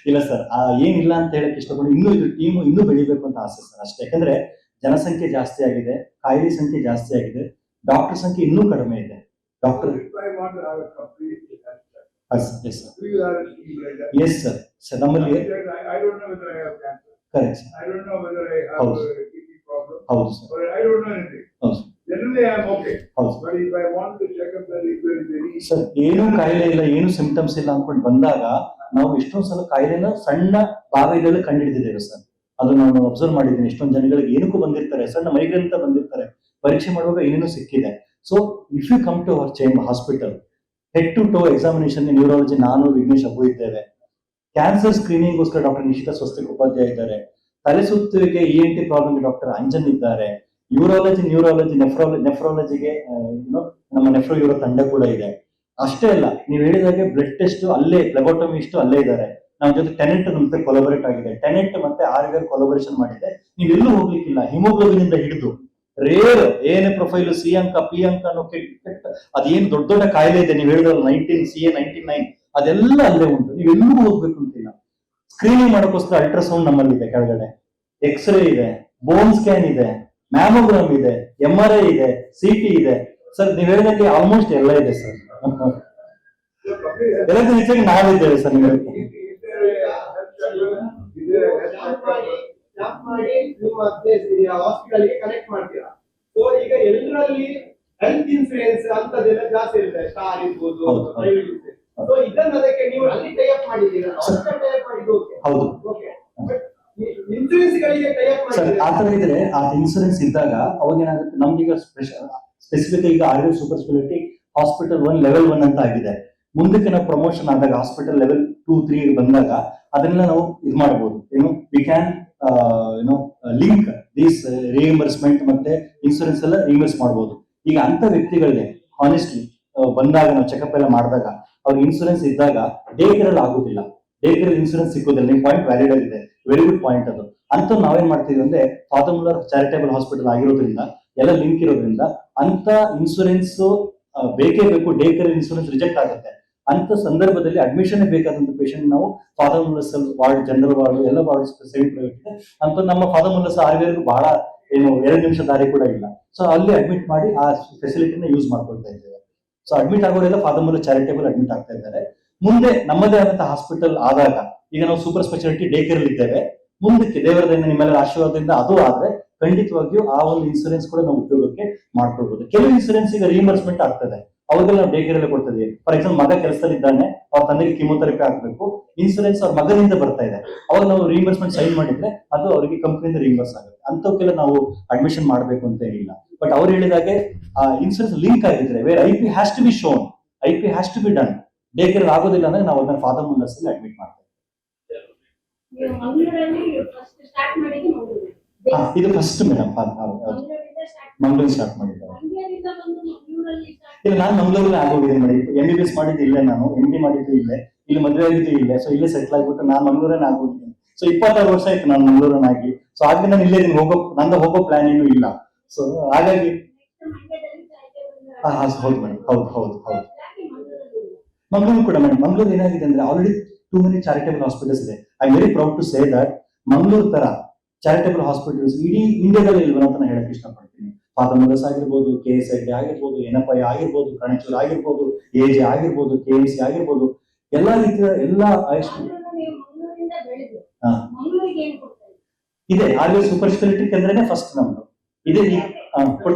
ಇಲ್ಲ ಸರ್, ಏನಿಲ್ಲ ಅಂತ ಹೇಳಕ್ ಇಷ್ಟಪಟ್ಟು ಇನ್ನೂ ಇದು ಟೀಮ್ ಇನ್ನೂ ಬೆಳಿಬೇಕು ಅಂತ ಆಸೆ ಸರ್, ಅಷ್ಟೇ. ಯಾಕಂದ್ರೆ ಜನಸಂಖ್ಯೆ ಜಾಸ್ತಿ ಆಗಿದೆ, ಕಾಯಿಲೆ ಸಂಖ್ಯೆ ಜಾಸ್ತಿ ಆಗಿದೆ, ಡಾಕ್ಟರ್ ಸಂಖ್ಯೆ ಇನ್ನೂ ಕಡಿಮೆ ಇದೆ. ಡಾಕ್ಟರ್ ಎಸ್ ಸರ್, ಸರ್ ನಮ್ಮಲ್ಲಿ ಕರೆಕ್ಟ್ ಸರ್, ಹೌದು ಹೌದು ಸರ್, ಹೌದು ಸರ್. ಏನೂ ಕಾಯಿಲೆ ಇಲ್ಲ, ಏನು ಸಿಂಪ್ಟಮ್ಸ್ ಇಲ್ಲ ಅನ್ಕೊಂಡು ಬಂದಾಗ ನಾವು ಎಷ್ಟೊಂದ್ ಸಲ ಕಾಯಿಲೆನ ಸಣ್ಣ ಭಾಗದಲ್ಲಿ ಕಂಡುಹಿಡಿದಿದ್ದೇವೆ ಸರ್. ಅದು ನಾನು ಅಬ್ಸರ್ವ್ ಮಾಡಿದ್ದೀನಿ. ಎಷ್ಟೊಂದು ಜನಗಳಿಗೆ ಏನಕ್ಕೂ ಬಂದಿರ್ತಾರೆ, ಸಣ್ಣ ಮೈಗ್ರೇನ್ ಅಂತ ಬಂದಿರ್ತಾರೆ, ಪರೀಕ್ಷೆ ಮಾಡುವಾಗ ಏನೇನೋ ಸಿಕ್ಕಿದೆ. So if you come to our chamber hospital, head to toe examination neurology ನಾನು ವಿಘ್ನೇಶ್ ಅಬ್ಬು ಇದ್ದೇವೆ. ಕ್ಯಾನ್ಸರ್ ಸ್ಕ್ರೀನಿಂಗ್ಗೋಸ್ಕರ ಡಾಕ್ಟರ್ ನಿಶಿತಾ ಸ್ವಸ್ತಿಕ್ ಉಪಾಧ್ಯಾಯ ಇದ್ದಾರೆ. ತಲೆ ಸುತ್ತುವಿಕೆ ENT ಪ್ರಾಬ್ಲಮ್ ಡಾಕ್ಟರ್ ಅಂಜನ್ ಇದ್ದಾರೆ. ಯೂರಾಲಜಿ, ನ್ಯೂರಾಲಜಿ, ನೆಫ್ರಾಲಜಿಗೆ ನಮ್ಮ ನೆಫ್ರೋ ಯೂರೋ ತಂಡ ಕೂಡ ಇದೆ. ಅಷ್ಟೇ ಅಲ್ಲ, ನೀವು ಹೇಳಿದಾಗೆ ಬ್ಲಡ್ ಟೆಸ್ಟ್ ಅಲ್ಲೇ, ಫ್ಲೆಬೋಟಮಿಸ್ಟ್ ಅಲ್ಲೇ ಇದ್ದಾರೆ. ನಮ್ಮ ಜೊತೆ ಟೆನೆಂಟ್ ನಮ್ಗೆ ಕೊಲಾಬರೇಟ್ ಆಗಿದೆ. ಟೆನೆಂಟ್ ಮತ್ತೆ RVR ಕೊಲಾಬರೇಷನ್ ಮಾಡಿದೆ. ನೀವೆಲ್ಲೂ ಹೋಗ್ಲಿಕ್ಕಿಲ್ಲ. ಹಿಮೋಗ್ಲೋಬಿನ್ ಇಂದ ಹಿಡಿದು ರೇರ್ ಏನೇ ಪ್ರೊಫೈಲ್, C ಅಂಕ, P ಅಂಕ ಅನ್ನೋ ಅದೇನು ದೊಡ್ಡ ದೊಡ್ಡ ಕಾಯಿಲೆ ಇದೆ, ನೀವು ಹೇಳಿದ್ರಲ್ಲ 19 CA 99, ಅದೆಲ್ಲ ಅಲ್ಲೇ ಉಂಟು. ನೀವೆಲ್ಲೂ ಹೋಗ್ಬೇಕು ಅಂತಿಲ್ಲ. ಸ್ಕ್ರೀನಿಂಗ್ ಮಾಡೋಕ್ಕೋಸ್ಕರ ಅಲ್ಟ್ರಾಸೌಂಡ್ ನಮ್ಮಲ್ಲಿದೆ, ಕೆಳಗಡೆ ಎಕ್ಸ್ರೇ ಇದೆ, ಬೋನ್ ಸ್ಕ್ಯಾನ್ ಇದೆ, ಮ್ಯಾಮೋಗ್ರಾಮ್ ಇದೆ, MRI ಇದೆ, CT ಇದೆ ಸರ್. ನೀವ್ ಹೇಳಿದಂಗೆ ಆಲ್ಮೋಸ್ಟ್ ಎಲ್ಲ ಇದೆ ಸರ್. ಎಲ್ಲದೂ ಹೆಚ್ಚಾಗಿ ನಾವಿದ್ದೇವೆ ಸರ್. ನೀವು ಕನೆಕ್ಟ್ ಮಾಡ್ತೀರಾ. ಸೊ ಈಗ ಎಲ್ಲರಲ್ಲಿ ಹೆಲ್ತ್ ಇನ್ಸೂರೆನ್ಸ್ ಅಂತದೆಲ್ಲ ಜಾಸ್ತಿ ಇರುತ್ತೆ, ಕಾರ್ ಇರ್ಬೋದು, ಸೊ ಇದನ್ನ ಅದಕ್ಕೆ ನೀವು ಅಲ್ಲಿ ಟೈ ಅಪ್ ಮಾಡಿದ್ದೀರಾ? ಟೈ ಅಪ್ ಮಾಡಿದ್ದು ಹೌದು. ಇನ್ಸೂರೆನ್ಸ್ ಗಳಿಗೆ ಟೈ ಅಪ್ ಮಾಡಿದ್ದೀರಾ? ಆತರ ಇದ್ರೆ ಆ ಇನ್ಸೂರೆನ್ಸ್ ಇದ್ದಾಗ ಅವಾಗ ಏನಾಗುತ್ತೆ, ನಮ್ಗೀಗ ಸ್ಪೆಸಿಫಿಕ್ ಈಗ RVR super speciality hospital 1 level 1 ಅಂತ ಆಗಿದೆ. ಮುಂದಕ್ಕೆ ನಾವು ಪ್ರಮೋಷನ್ ಆದಾಗ ಹಾಸ್ಪಿಟಲ್ ಲೆವೆಲ್ 2, 3 ಬಂದಾಗ ಅದನ್ನೆಲ್ಲ ನಾವು ಇದು ಮಾಡಬಹುದು. ಏನು we can link these reimbursement ಮತ್ತೆ ಇನ್ಸೂರೆನ್ಸ್ ಎಲ್ಲ ರಿಇಂಬರ್ಸ್ ಮಾಡಬಹುದು. ಈಗ ಅಂತ ವ್ಯಕ್ತಿಗಳಿಗೆ ಹಾನೆಸ್ಟ್ಲಿ ಬಂದಾಗ ನಾವು ಚೆಕಪ್ ಎಲ್ಲ ಮಾಡಿದಾಗ ಅವ್ರಿಗೆ ಇನ್ಸೂರೆನ್ಸ್ ಇದ್ದಾಗ ಡೇ ಕೇರ್ ಅಲ್ಲಿ ಆಗುದಿಲ್ಲ, ಡೇ ಕೇರ್ ಇನ್ಸೂರೆನ್ಸ್ ಸಿಗೋದಿಲ್ಲ. ನಿಮ್ ಪಾಯಿಂಟ್ ವ್ಯಾಲಿಡ್ ಆಗಿದೆ, ವೆರಿ ಗುಡ್ ಪಾಯಿಂಟ್ ಅದು. ಅಂತ ನಾವೇನ್ ಮಾಡ್ತೀವಿ ಅಂದ್ರೆ ಫಾದರ್ ಮುಲ್ಲರ್ ಚಾರಿಟೇಬಲ್ ಹಾಸ್ಪಿಟಲ್ ಆಗಿರೋದ್ರಿಂದ ಎಲ್ಲ ಲಿಂಕ್ ಇರೋದ್ರಿಂದ ಅಂತ ಇನ್ಸೂರೆನ್ಸ್ ಬೇಕೇ ಬೇಕು. ಡೇ ಕೇರ್ ಇನ್ಸೂರೆನ್ಸ್ ರಿಜೆಕ್ಟ್ ಆಗುತ್ತೆ. ಅಂತ ಸಂದರ್ಭದಲ್ಲಿ ಅಡ್ಮಿಷನ್ ಬೇಕಾದಂತ ಪೇಷಂಟ್ ನಾವು father Muller's ward, general ward, ಎಲ್ಲ ವಾರ್ಡ್ ಸೆಮಿ ಪ್ರೈವೇಟ್ ಇದೆ ಅಂತ ನಮ್ಮ ಫಾದರ್ ಮುಲ್ಲರ್ಸ್ RVR ಬಹಳ ಏನು 2 ನಿಮಿಷ ದಾರಿ ಕೂಡ ಇಲ್ಲ. ಸೊ ಅಲ್ಲಿ ಅಡ್ಮಿಟ್ ಮಾಡಿ ಆ ಫೆಸಿಲಿಟಿನ ಯೂಸ್ ಮಾಡ್ಕೊಳ್ತಾ ಇದ್ದೇವೆ. ಸೊ ಅಡ್ಮಿಟ್ ಆಗೋರೆಲ್ಲ ಫಾದರ್ ಮುಲ್ಲರ್ ಚಾರಿಟೇಬಲ್ ಅಡ್ಮಿಟ್ ಆಗ್ತಾ ಇದ್ದಾರೆ. ಮುಂದೆ ನಮ್ಮದೇ ಆದಂತಹ ಹಾಸ್ಪಿಟಲ್ ಆದಾಗ ಈಗ ನಾವು ಸೂಪರ್ ಸ್ಪೆಷಾಲಿಟಿ ಡೇ ಕೇರ್ ಇದ್ದೇವೆ. ಮುಂದಕ್ಕೆ ದೇವರದಿಂದ ನಿಮ್ಮೆಲ್ಲರ ಆಶೀರ್ವಾದದಿಂದ ಅದು ಆದ್ರೆ ಖಂಡಿತವಾಗಿಯೂ ಆ ಒಂದು ಇನ್ಸೂರೆನ್ಸ್ ಕೂಡ ನಾವು ಉಪಯೋಗಕ್ಕೆ ಮಾಡ್ಕೊಳ್ಬಹುದು. ಕೆಲವು ಇನ್ಸೂರೆನ್ಸ್ ಈಗ ರಿಇಂಬರ್ಸ್ಮೆಂಟ್ ಆಗ್ತದೆ, ಅವಾಗೆಲ್ಲ ನಾವು ಡೇ ಕೇರ್ ಎಲ್ಲ ಕೊಡ್ತಾ ಇದೀವಿ. ಫಾರ್ ಎಕ್ಸಾಂಪಲ್ ಮಗ ಕೆಲಸದಲ್ಲಿ ಇದ್ದಾನೆ, ಅವ್ರ ತಂದೆಗೆ ಕಿಮೋಥೆರಪಿ ಹಾಕ್ಬೇಕು, ಇನ್ಸೂರೆನ್ಸ್ ಅವ್ರ ಮಗನಿಂದ ಬರ್ತಾ ಇದೆ, ಅವಾಗ ನಾವು ರಿಇಂಬರ್ಸ್ಮೆಂಟ್ ಸೈನ್ ಮಾಡಿದ್ರೆ ಅದು ಅವರಿಗೆ ಕಂಪನಿಯಿಂದ ರಿಇಂಬರ್ಸ್ ಆಗುತ್ತೆ. ಅಂತವಕ್ಕೆಲ್ಲ ನಾವು ಅಡ್ಮಿಷನ್ ಮಾಡಬೇಕು ಅಂತ ಏನಿಲ್ಲ. ಬಟ್ ಅವ್ರು ಹೇಳಿದಾಗೆ ಆ ಇನ್ಸೂರೆನ್ಸ್ ಲಿಂಕ್ ಆಗಿದ್ರೆ where IP has to be shown, IP has to be done, day care ಆಗೋದಿಲ್ಲ ಅಂದ್ರೆ ನಾವು ಅದನ್ನ ಫಾದರ್ ಮುಲ್ಲರ್ಸ್ ಅಲ್ಲಿ ಅಡ್ಮಿಟ್ ಮಾಡ್ತೇವೆ. ನೀವು ಮಂಗಳೂರಲ್ಲಿ ಫಸ್ಟ್ ಸ್ಟಾರ್ಟ್ ಮಾಡಿದ್ದು ಮಂಗಳೂರು. ಇದು ಫಸ್ಟ್ ಮೇಡಮ್, ಮಂಗಳೂರಿಂದ ಸ್ಟಾರ್ಟ್ ಮಂಗಳೂರು ಸ್ಟಾರ್ಟ್ ಮಾಡಿದ್ದಾರೆ. ಮಂಗಳೂರಿಂದ ಬಂದು ಮಂಗಳೂರಲ್ಲಿ ಸ್ಟಾರ್ಟ್ ಇಲ್ಲ, ನಾನು ಮಂಗಳೂರಲ್ಲಿ ಆಗೋಗಿದ್ದೀನಿ ಮಾಡಿ, MBBS ಮಾಡಿದ್ದು ಇಲ್ಲೇ, ನಾನು MD ಮಾಡಿದ್ದು ಇಲ್ಲೇ, ಇಲ್ಲಿ ಮದುವೆ ಆಗಿದ್ದು ಇಲ್ಲೇ, ಸೊ ಇಲ್ಲೇ ಸೆಟ್ಲ್ ಆಗ್ಬಿಟ್ಟು ನಾನು ಮಂಗಳೂರನ್ನ ಆಗೋಗಿದ್ದೀನಿ. ಸೊ 26 ವರ್ಷ ಆಯ್ತು ನಾನು ಮಂಗಳೂರನ್ನಾಗಿ. ಸೊ ಆಗಿ ನಾನು ಇಲ್ಲೇ ಹೋಗೋ ಪ್ಲಾನ್ ಏನು ಇಲ್ಲ. ಸೊ ಹಾಗಾಗಿ ಮಂಡ್ಯದಲ್ಲಿ ಚಾಯ್ಕೆ ಹೌದು ಮೇಡಮ್, ಹೌದು. ಯಾಕೆ ಮಂಗಳೂರಲ್ಲಿ ಮಂಗಳೂರು ಕೂಡ ಮೇಡಮ್, ಮಂಗಳೂರು ಏನಾಗಿದೆ ಅಂದ್ರೆ already too many charitable hospitals ಇದೆ. I very proud to say that Mangaluru ತರ ಚಾರಿಟಬಲ್ ಹಾಸ್ಪಿಟಲ್ಸ್ ಇಡೀ ಇಂಡಿಯಾದಲ್ಲಿ ಇಲ್ವ ಅಂತ ನಾನು ಹೇಳಕ್ ಇಷ್ಟಪಡ್ತೀನಿ. ಫಾದರ್ ಮುಲ್ಲರ್ಸ್ ಆಗಿರ್ಬೋದು, KS ಹೆಗ್ಡೆ ಆಗಿರ್ಬೋದು, NFI ಆಗಿರ್ಬೋದು, ಕಣಚೂರ್ ಆಗಿರ್ಬೋದು, AJ ಆಗಿರ್ಬೋದು, KMC ಆಗಿರ್ಬೋದು, ಎಲ್ಲಾ ರೀತಿಯ ಎಲ್ಲಾ ಆಯುಷ್ಮಾನ್ ನೀವು ಮಂಗಳೂರಿಂದ ಬೆಳೆದು ಹಾ ಮಂಗಳೂರಿಗೆ ಏನು ಕೊಡ್ತಾ ಇದ್ದೀರಿ? ಇದೆ. ಆರ್ಯ ಸೂಪರ್ ಸ್ಪೆಷಾಲಿಟಿ ಕೇಂದ್ರನೇ ಫಸ್ಟ್ ನಮ್ದು ಇದೆ. ಈಗ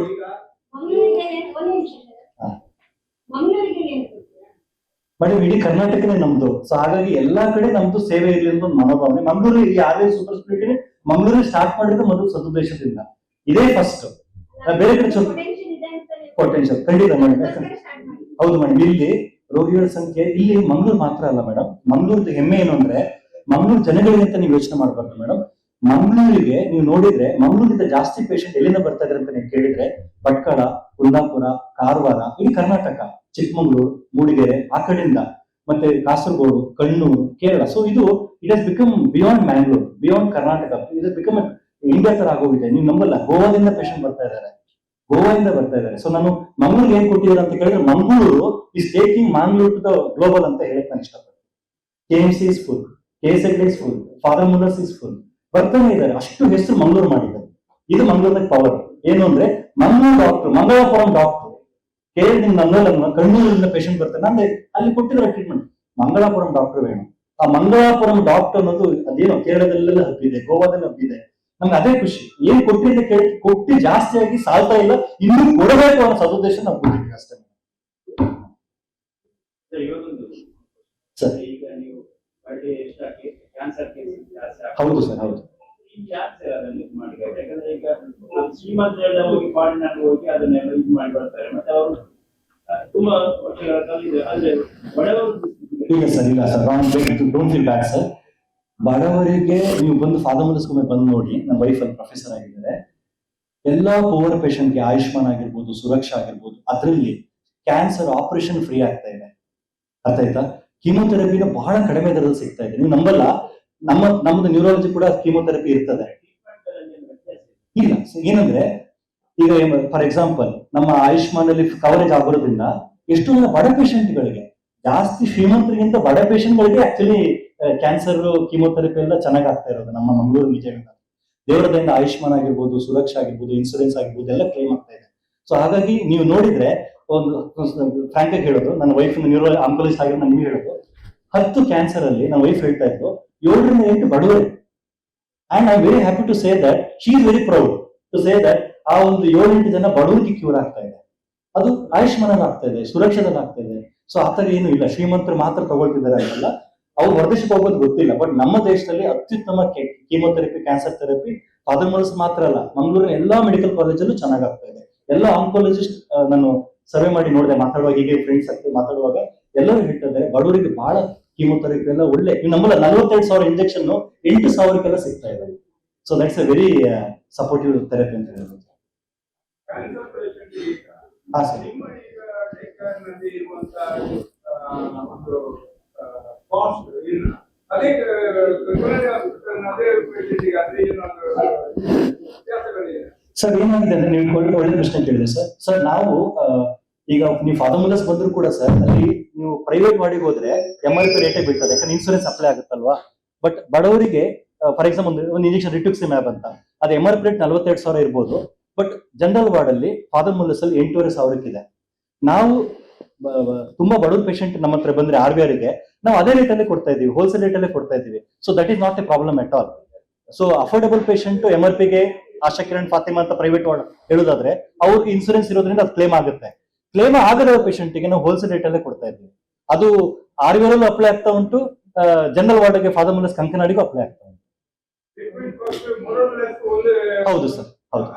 ಮಂಗಳೂರಿಗೆ ಒಂದು ನಿಮಿಷ ಹಾ. ಮಂಗಳೂರಿಗೆ ಏನು ಕೊಡ್ತೀರಾ? ಮೇಡಮ್ ಇಡೀ ಕರ್ನಾಟಕನೇ ನಮ್ದು. ಸೊ ಹಾಗಾಗಿ ಎಲ್ಲಾ ಕಡೆ ನಮ್ದು ಸೇವೆ ಇರಲಿ ಅಂತ ಒಂದು ಮನೋಭಾವನೆ. ಮಂಗಳೂರು ಈ ಆರ್ಯ ಸೂಪರ್ ಸ್ಪೆಷಾಲಿಟಿ ಮಂಗಳೂರಿಗೆ ಸ್ಟಾರ್ಟ್ ಮಾಡಿದ್ರೆ ಮೊದಲು ಸದುದ್ದೇಶದಿಂದ ಇದೇ ಫಸ್ಟ್. ಬೇರೆ ಕಡೆ ಪೊಟೆನ್ಷಿಯಲ್ ಇದೆ ಅಂತ ನೀವು ಪೊಟೆನ್ಶಿಯಲ್ ಖಂಡಿತ ಮೇಡಮ್. ಅದಕ್ಕೋಸ್ಕರ ಸ್ಟಾರ್ಟ್ ಮಾಡಿ. ಹೌದು ಮೇಡಮ್, ಇಲ್ಲಿ ರೋಗಿಗಳ ಸಂಖ್ಯೆ ಇಲ್ಲಿ ಮಂಗಳೂರು ಮಾತ್ರ ಅಲ್ಲ ಮೇಡಮ್. ಮಂಗಳೂರು ಹೆಮ್ಮೆ ಏನು ಅಂದ್ರೆ ಮಂಗಳೂರು ಜನಗಳಿಗೆ ಅಂತ ನೀವು ಯೋಚನೆ ಮಾಡಬಾರ್ದು ಮೇಡಮ್. ಮಂಗಳೂರಿಗೆ ನೀವು ನೋಡಿದ್ರೆ ಮಂಗಳೂರಿಂದ ಜಾಸ್ತಿ ಪೇಷಂಟ್ ಎಲ್ಲಿಂದ ಬರ್ತಾ ಇದ್ರೆ ಅಂತ ನೀವು ಕೇಳಿದ್ರೆ ಭಟ್ಕಳ, ಕುಂದಾಪುರ, ಕಾರವಾರ, ಇಡೀ ಕರ್ನಾಟಕ, ಚಿಕ್ಕಮಗಳೂರು, ಮೂಡಿಗೆರೆ ಆ ಕಡೆಯಿಂದ, ಮತ್ತೆ ಕಾಸರಗೋಡು, ಕಣ್ಣೂರು, ಕೇರಳ. ಸೊ ಇದು it has become beyond Mangalore, beyond Karnataka. It has become India ತರ ಆಗೋಗಿದೆ. ನೀವು ನಂಬಲ್ಲ, ಗೋವಾದಿಂದ ಪೇಷಂಟ್ ಬರ್ತಾ ಇದ್ದಾರೆ, ಗೋವಾದಿಂದ ಬರ್ತಾ ಇದ್ದಾರೆ. ಸೊ ನಾನು ಮಂಗಳೂರಿಗೆ ಏನ್ ಕೊಟ್ಟಿದ್ದಾರೆ ಅಂತ ಕೇಳಿದ್ರೆ Mangaluru is taking Mangaluru to the global ಅಂತ ಹೇಳಕ್ ನಾನು ಇಷ್ಟಪಡ್ತೀನಿ. KMC is full, KS Hegde is full, father Muller's is full, ಬರ್ತಾನೆ ಇದ್ದಾರೆ. ಅಷ್ಟು ಹೆಸರು ಮಂಗಳೂರು ಮಾಡಿದ್ದಾರೆ. ಇದು ಮಂಗಳೂರಿನ ಪವರ್ ಏನು ಅಂದ್ರೆ ಮಂಗಳೂರು ಡಾಕ್ಟರ್, ಮಂಗಳಾಪುರಂ ಡಾಕ್ಟರ್ ಕೇರಳದಿಂದ ಕಣ್ಣೂರಿನಿಂದ ಪೇಷಂಟ್ ಬರ್ತಾನೆ ಅಂದ್ರೆ ಅಲ್ಲಿ ಕೊಟ್ಟಿರೋ ಟ್ರೀಟ್ಮೆಂಟ್ ಮಂಗಳಾಪುರಂ ಡಾಕ್ಟರ್ ವೇಣು. ಆ ಮಂಗಳಾಪುರಂ ಡಾಕ್ಟರ್ ಅನ್ನೋದು ಅದೇನೋ ಕೇರಳದಲ್ಲೆಲ್ಲ ಹಬ್ಬಿದೆ, ಗೋವಾದಲ್ಲಿ ಹಬ್ಬಿದೆ. ನಮ್ಗೆ ಅದೇ ಖುಷಿ. ಏನ್ ಕೊಟ್ಟಿದ್ದೆ ಕೊಟ್ಟು ಜಾಸ್ತಿ ಆಗಿ ಸಾಲ್ತಾ ಇಲ್ಲ, ಇನ್ನೂ ಕೊಡಬೇಕು ಅನ್ನೋ ಸದುದ್ದೇಶ ನಾವು ಕೊಟ್ಟಿದ್ದೀವಿ ಅಷ್ಟೇ. ಸರ್ ಈಗ ನೀವು ಬಡ್ಡಿ ಎಷ್ಟಾಗಿ ಕ್ಯಾನ್ಸರ್ ಕೇಸ್ ಜಾಸ್ತಿ ಹೌದು ಸರ್, ಹೌದು. ಯಾಕೆ ಅದನ್ನು ಇದು ಮಾಡಿ? ಯಾಕಂದ್ರೆ ಈಗ ಶ್ರೀಮಂತರೆಲ್ಲ ಹೋಗಿ ಫಾರಿನಲ್ಲಿ ಹೋಗಿ ಅದನ್ನೆಲ್ಲ ಇದು ಮಾಡಿ ಬರ್ತಾರೆ. ಮತ್ತೆ ಅವರು ತುಂಬಾ ವರ್ಷಗಳ ಕಲಿದೆ. ಆದ್ರೆ ಬಡವರು ಇಲ್ಲ ಸರ್, ಇಲ್ಲ sir, don't feel bad sir. ಬಡವರಿಗೆ ನೀವು ಬಂದು ಫಾದರ್ ಮುಲ್ಲರ್ಸ್ ಬಂದು ನೋಡಿ. ನನ್ನ ವೈಫ್ ಅಲ್ಲಿ ಪ್ರೊಫೆಸರ್ ಆಗಿದ್ದಾರೆ. ಎಲ್ಲಾ ಪೂವರ್ ಪೇಷಂಟ್ಗೆ ಆಯುಷ್ಮಾನ್ ಆಗಿರ್ಬೋದು, ಸುರಕ್ಷಾ ಆಗಿರ್ಬೋದು, ಅದರಲ್ಲಿ ಕ್ಯಾನ್ಸರ್ ಆಪರೇಷನ್ ಫ್ರೀ ಆಗ್ತಾ ಇದೆ. ಅರ್ಥ ಆಯ್ತಾ? ಕೀಮೋಥೆರಪಿನ ಬಹಳ ಕಡಿಮೆ ದರದಲ್ಲಿ ಸಿಗ್ತಾ ಇದೆ. ನೀವು ನಂಬಲ್ಲ, ನಮ್ಮದು ನ್ಯೂರಾಲಜಿ ಕೂಡ ಕೀಮೋಥೆರಪಿ ಇರ್ತದೆ. ಇಲ್ಲ ಏನಂದ್ರೆ ಈಗ ಫಾರ್ ಎಕ್ಸಾಂಪಲ್ ನಮ್ಮ ಆಯುಷ್ಮಾನ್ ಅಲ್ಲಿ ಕವರೇಜ್ ಆಗೋದ್ರಿಂದ ಎಷ್ಟು ಜನ ಬಡ ಪೇಷಂಟ್ಗಳಿಗೆ, ಜಾಸ್ತಿ ಶ್ರೀಮಂತರಿಗಿಂತ ಬಡ ಪೇಷಂಟ್ಗಳಿಗೆ ಆಕ್ಚುಲಿ ಕ್ಯಾನ್ಸರ್ ಕೀಮೋಥೆರಪಿ ಎಲ್ಲ ಚೆನ್ನಾಗಿ ಆಗ್ತಾ ಇರೋದು ನಮ್ಮ ಮಂಗಳೂರು ನಿಜದಿಂದ. ದೇವರದಿಂದ ಆಯುಷ್ಮಾನ್ ಆಗಿರ್ಬೋದು, ಸುರಕ್ಷಾ ಆಗಿರ್ಬೋದು, ಇನ್ಸೂರೆನ್ಸ್ ಆಗಿರ್ಬೋದು ಎಲ್ಲ ಕ್ಲೇಮ್ ಆಗ್ತಾ ಇದೆ. ಸೊ ಹಾಗಾಗಿ ನೀವು ನೋಡಿದ್ರೆ ಒಂದು ಫ್ರಾಂಕ್ ಆಗಿ ಹೇಳೋದು, ನನ್ನ ವೈಫ್ ನ್ಯೂರೋ ಆಂಕೋಲಜಿಸ್ಟ್ ಆಗಿರೋ ನಾನು ನಿಮ್ಗೆ ಹೇಳೋದು, 10 ಕ್ಯಾನ್ಸರ್ ಅಲ್ಲಿ ನನ್ನ ವೈಫ್ ಹೇಳ್ತಾ ಇದ್ದು 7ರಿಂದ 8 ಬಡವರೇ. And I very happy to say that she is very proud to say that ಆ ಒಂದು 7-8 ಜನ ಬಡವರಿಗೆ ಕ್ಯೂರ್ ಆಗ್ತಾ ಇದೆ. ಅದು ಆಯುಷ್ಮಾನ್ ಆಗ್ತಾ ಇದೆ, ಸುರಕ್ಷಾದಲ್ಲಿ ಆಗ್ತಾ ಇದೆ. ಸೊ ಆತರ ಏನು ಇಲ್ಲ, ಶ್ರೀಮಂತರು ಮಾತ್ರ ತಗೊಳ್ತಿದ್ದಾರೆ ಅಂತಲ್ಲ. ಅವ್ರು ಹೊರದೇಶಕ್ಕೆ ಹೋಗೋದು ಗೊತ್ತಿಲ್ಲ, ಬಟ್ ನಮ್ಮ ದೇಶದಲ್ಲಿ ಅತ್ಯುತ್ತಮ chemotherapy, cancer therapy father Muller's ಮಾತ್ರ ಅಲ್ಲ, ಮಂಗಳೂರಿನ ಎಲ್ಲಾ ಮೆಡಿಕಲ್ ಕಾಲೇಜಲ್ಲೂ ಚೆನ್ನಾಗಿ ಆಗ್ತಾ ಇದೆ. ಎಲ್ಲ ಆಂಕೋಲಜಿಸ್ಟ್ ನಾನು ಸರ್ವೆ ಮಾಡಿ ನೋಡಿದೆ, ಮಾತಾಡುವಾಗ ಹೀಗೆ ಫ್ರೆಂಡ್ಸ್ ಆಗ್ತದೆ ಮಾತಾಡುವಾಗ ಎಲ್ಲರೂ ಹೇಳ್ತಿದ್ದಾರೆ ಬಡವರಿಗೆ ಬಹಳ ಕೀಮೋಥೆರಪಿ ಎಲ್ಲ ಒಳ್ಳೆ. ನೀವು ನಮ್ಮಲ್ಲ 42,000 ಇಂಜೆಕ್ಷನ್ 8,000ಕ್ಕೆಲ್ಲ ಸಿಗ್ತಾ ಇದೆ. So that's A very supportive therapy ಅಂತ ಹೇಳ್ಬೋದು. ಕ್ಯಾನ್ಸರ್ ಪೇಷಂಟ್ ಹಾ ಸರ್, ನಿಮ್ಮ ಈಗ ಟೇಕರ್ನಲ್ಲಿ ಇರುವಂತಹ ಒಂದು ಕಾಸ್ಟ್ ಇಲ್ಲ, ಅದೇ ಕೊನೆಯ ಅದೇ ಪೇಷಂಟಿಗೆ ಅದೇ ಏನಾದ್ರು ವ್ಯತ್ಯಾಸಗಳಿದೆ? ಸರ್ ಏನಾಗಿದೆ ಅಂದ್ರೆ ನೀವು ಒಳ್ಳೆ ಪ್ರಶ್ನೆ ಕೇಳಿದೆ ಸರ್. ಸರ್ ನಾವು ಈಗ ನೀವು ಫಾದರ್ ಮುಲ್ಲರ್ಸ್ ಬಂದ್ರು ಕೂಡ ಸರ್, ಅಲ್ಲಿ ನೀವು ಪ್ರೈವೇಟ್ ವಾರ್ಡಿಗೆ ಹೋದ್ರೆ MRP ರೇಟೇ ಬೀಳ್ತದೆ, ಯಾಕಂದ್ರೆ ಇನ್ಸೂರೆನ್ಸ್ ಅಪ್ಲೈ ಆಗುತ್ತಲ್ವಾ. ಬಟ್ ಬಡವರಿಗೆ ಫಾರ್ ಎಕ್ಸಾಂಪಲ್ ಒಂದು ಇಂಜೆಕ್ಷನ್ ರಿಟುಕ್ಸಿಮ್ಯಾಬ್ ಅಂತ, ಅದು MRP ರೇಟ್ 42,000 ಇರ್ಬೋದು. ಬಟ್ ಜನರಲ್ ವಾರ್ಡ್ ಅಲ್ಲಿ ಫಾದರ್ ಮುಲ್ಲರ್ಸ್ ಅಲ್ಲಿ 8,500 ಇದೆ. ನಾವು ತುಂಬಾ ಬಡವ್ರ ಪೇಷಂಟ್ ನಮ್ಮ ಹತ್ರ ಬಂದ್ರೆ RVR ಗೆ ನಾವು ಅದೇ ರೇಟ್ ಅಲ್ಲೇ ಕೊಡ್ತಾ ಇದೀವಿ, ಹೋಲ್ಸೇಲ್ ರೇಟ್ ಅಲ್ಲೇ ಕೊಡ್ತಾ ಇದೀವಿ. So that is not A problem at all. So affordable patient MRP ಗೆ ಆಶಾ ಕಿರಣ್ ಫಾತಿಮಾ ಅಂತ ಪ್ರೈವೇಟ್ ಹೇಳೋದಾದ್ರೆ ಅವ್ರಿಗೆ ಇನ್ಸೂರೆನ್ಸ್ ಇರೋದ್ರಿಂದ ಅದು ಕ್ಲೇಮ್ ಆಗುತ್ತೆ. ಕ್ಲೇಮ್ ಆಗದ ಪೇಷಂಟ್ಗೆ ನಾವು ಹೋಲ್ಸೇಲ್ ರೇಟ್ ಅಲ್ಲೇ ಕೊಡ್ತಾ ಇದ್ದೀವಿ. ಅದು ಆರ್ವಿಯಲ್ಲೂ ಅಪ್ಲೈ ಆಗ್ತಾ ಉಂಟು, ಜನರಲ್ ವಾರ್ಡ್ಗೆ ಫಾದರ್ ಮುಲ್ಲಸ್ ಕಂಕನಾಡಿಗೂ ಅಪ್ಲೈ ಆಗ್ತಾ ಉಂಟು. ಹೌದು ಸರ್, ಹೌದು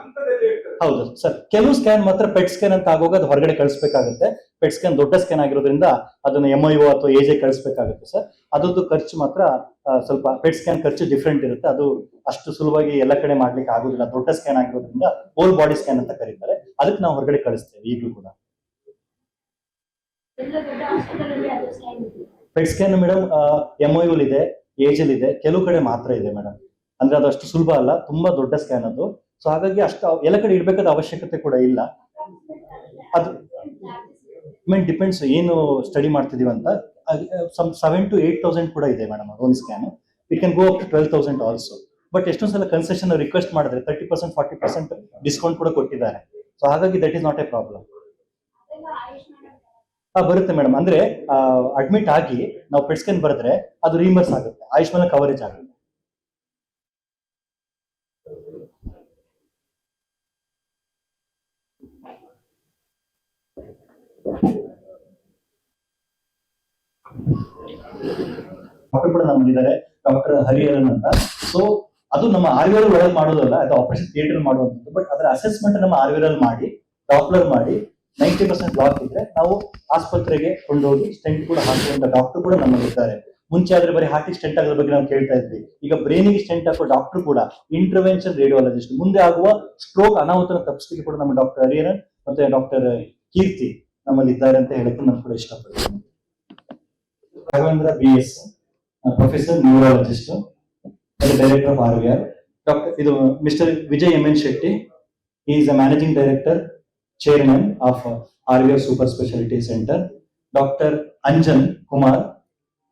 ಹೌದು ಸರ್. ಕೆಲವು ಸ್ಕ್ಯಾನ್ ಮಾತ್ರ ಪೆಟ್ ಸ್ಕ್ಯಾನ್ ಅಂತ ಆಗೋಗ ಅದು ಹೊರಗಡೆ ಕಳಿಸ್ಬೇಕಾಗುತ್ತೆ. ಪೆಟ್ ಸ್ಕ್ಯಾನ್ ದೊಡ್ಡ ಸ್ಕ್ಯಾನ್ ಆಗಿರೋದ್ರಿಂದ ಅದನ್ನ MIO ಅಥವಾ AJ ಕಳಿಸ್ಬೇಕಾಗುತ್ತೆ ಸರ್. ಅದ್ರದ್ದು ಖರ್ಚು ಮಾತ್ರ ಸ್ವಲ್ಪ ಪೆಟ್ ಸ್ಕ್ಯಾನ್ ಖರ್ಚು ಡಿಫ್ರೆಂಟ್ ಇರುತ್ತೆ. ಅದು ಅಷ್ಟು ಸುಲಭವಾಗಿ ಎಲ್ಲ ಕಡೆ ಮಾಡ್ಲಿಕ್ಕೆ ಆಗೋದಿಲ್ಲ. ದೊಡ್ಡ ಸ್ಕ್ಯಾನ್ ಆಗಿರೋದ್ರಿಂದ ಹೋಲ್ ಬಾಡಿ ಸ್ಕ್ಯಾನ್ ಅಂತ ಕರೀತಾರೆ. ಅದಕ್ಕೆ ನಾವು ಹೊರಗಡೆ ಕಳಿಸ್ತೇವೆ ಈಗಲೂ ಕೂಡ. ಎಲ್ಲ ದೊಡ್ಡ ಹಾಸ್ಪಿಟಲ್ ಅಲ್ಲಿ ಅದು ಸ್ಕ್ಯಾನ್ ಇದೆ. ಪೆಟ್ ಸ್ಕ್ಯಾನ್ ಮೇಡಮ್ MIO ಇದೆ, AJ ಇದೆ, ಕೆಲವು ಕಡೆ ಮಾತ್ರ ಇದೆ ಮೇಡಮ್. ಅಂದ್ರೆ ಅದು ಅಷ್ಟು ಸುಲಭ ಅಲ್ಲ, ತುಂಬಾ ದೊಡ್ಡ ಸ್ಕ್ಯಾನ್ ಅದು. ಸೊ ಹಾಗಾಗಿ ಅಷ್ಟು ಎಲ್ಲ ಕಡೆ ಇಡ್ಬೇಕಾದ ಅವಶ್ಯಕತೆ ಕೂಡ ಇಲ್ಲ. ಅದು ಡಿಪೆಂಡ್ಸ್ ಏನು ಸ್ಟಡಿ ಮಾಡ್ತಿದೀವಿ ಅಂತ. 7,000 to 8,000 ಕೂಡ ಇದೆ ಮೇಡಮ್ ಒಂದು scan. It can go up to 12,000 also. But ಎಷ್ಟೊಂದು ಸಲ ಕನ್ಸೆಷನ್ ರಿಕ್ವೆಸ್ಟ್ ಮಾಡಿದ್ರೆ 30%, 40% ಡಿಸ್ಕೌಂಟ್ ಕೂಡ ಕೊಟ್ಟಿದ್ದಾರೆ. ಸೊ ಹಾಗಾಗಿ that is not A problem. ಅದೆಲ್ಲ ಆಯುಷ್ಮಾನ್ ಬರುತ್ತೆ ಮೇಡಮ್. ಅಂದ್ರೆ ಅಡ್ಮಿಟ್ ಆಗಿ ನಾವು ಪೆಟ್ ಸ್ಕ್ಯಾನ್ ಬರೆದ್ರೆ ಅದು ರೀಮರ್ಸ್ ಆಗುತ್ತೆ, ಆಯುಷ್ಮಾನ್ ಕವರೇಜ್ ಆಗುತ್ತೆ. ಡಾಕ್ಟರ್ ಕೂಡ ನಮ್ಮಲ್ಲಿದ್ದಾರೆ, ಡಾಕ್ಟರ್ ಹರಿಹರನ್ ಅಂತ. ಸೊ ಅದು ನಮ್ಮ ಆರ್ವಿಯಲ್ ಒಳಗೆ ಮಾಡೋದಲ್ಲ, ಅದು ಆಪರೇಷನ್ ಥಿಯೇಟರ್ ಮಾಡುವಂಥದ್ದು. ಬಟ್ ಅದರ ಅಸೆಸ್ಮೆಂಟ್ ನಮ್ಮ ಆರ್ವಿಯಲ್ ಮಾಡಿ, ಡಾಪ್ಲರ್ ಮಾಡಿ 90% ಬ್ಲಾಕ್ ಇದ್ರೆ ನಾವು ಆಸ್ಪತ್ರೆಗೆ ಕೊಂಡೋಗಿ ಸ್ಟೆಂಟ್ ಕೂಡ ಹಾಕುವಂತ ಡಾಕ್ಟರ್ ಕೂಡ ನಮ್ಮಲ್ಲಿದ್ದಾರೆ. ಮುಂಚೆ ಆದ್ರೆ ಬರೀ ಹಾರ್ಟಿಗೆ ಸ್ಟೆಂಟ್ ಆಗೋದ್ರ ಬಗ್ಗೆ ನಾವು ಕೇಳ್ತಾ ಇದ್ವಿ. ಈಗ ಬ್ರೈನಿಗೆ ಸ್ಟೆಂಟ್ ಹಾಕೋ ಡಾಕ್ಟರ್ ಕೂಡ ಇಂಟರ್ವೆನ್ಷನ್ ರೇಡಿಯಾಲಜಿಸ್ಟ್. ಮುಂದೆ ಆಗುವ ಸ್ಟ್ರೋಕ್ ಅನಾಹುತನ ತಪ್ಪಿಸಲಿಕ್ಕೆ ಕೂಡ ನಮ್ಮ ಡಾಕ್ಟರ್ ಹರಿಹರನ್ ಮತ್ತೆ ಡಾಕ್ಟರ್ ಕೀರ್ತಿ ನಮ್ಮಲ್ಲಿ ಇದ್ದಾರೆ ಅಂತ ಹೇಳಕ್ಕೆ ನಾನು ಕೂಡ ಇಷ್ಟಪಡ್ತೀನಿ. Raghavendra BS professor neurologist, director of RVR. Doctor ಇದು mister Vijay MN Shetty, he is a managing director, chairman of RVR Super Specialty Center. Dr. Anjan Kumar,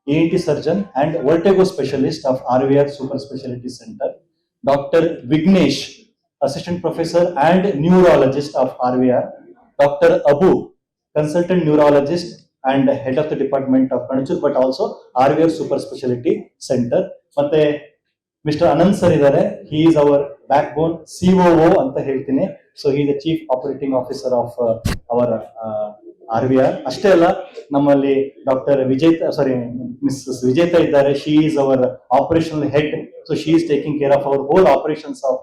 ENT surgeon and vertigo specialist of RVR Super Specialty Center. Dr. Vignesh, assistant professor and neurologist of RVR. Dr. Abu, consultant neurologist and head of the department of Kanachur, but also RVR Super Specialty Center. ಮತ್ತೆ ಮಿಸ್ಟರ್ ಅನಂತ್ ಸರ್ ಇದ್ದಾರೆ, he is our backbone COO ಅಂತ ಹೇಳ್ತೀನಿ. So he is the chief operating officer of our RVR. ಅಷ್ಟೇ ಅಲ್ಲ, ನಮ್ಮಲ್ಲಿ ಡಾಕ್ಟರ್ ಮಿಸ್ಸಸ್ ವಿಜೇತಾ ಇದ್ದಾರೆ. she is our operational head, so she is taking care of our whole operations of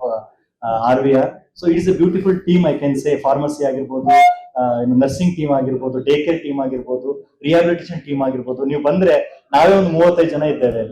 RVR. so it is a beautiful team, I can say. Pharmacy ಆಗಿರ್ಬೋದು, ನರ್ಸಿಂಗ್ ಟೀಮ್ ಆಗಿರ್ಬೋದು, ಡೇ ಕೇರ್ ಟೀಮ್ ಆಗಿರ್ಬೋದು, ರಿಹಾಬಿಲಿಟೇಷನ್ ಟೀಮ್ ಆಗಿರ್ಬೋದು. ನೀವು ಬಂದ್ರೆ ನಾವೇ ಒಂದು 35 ಜನ ಇದ್ದೇವೆ.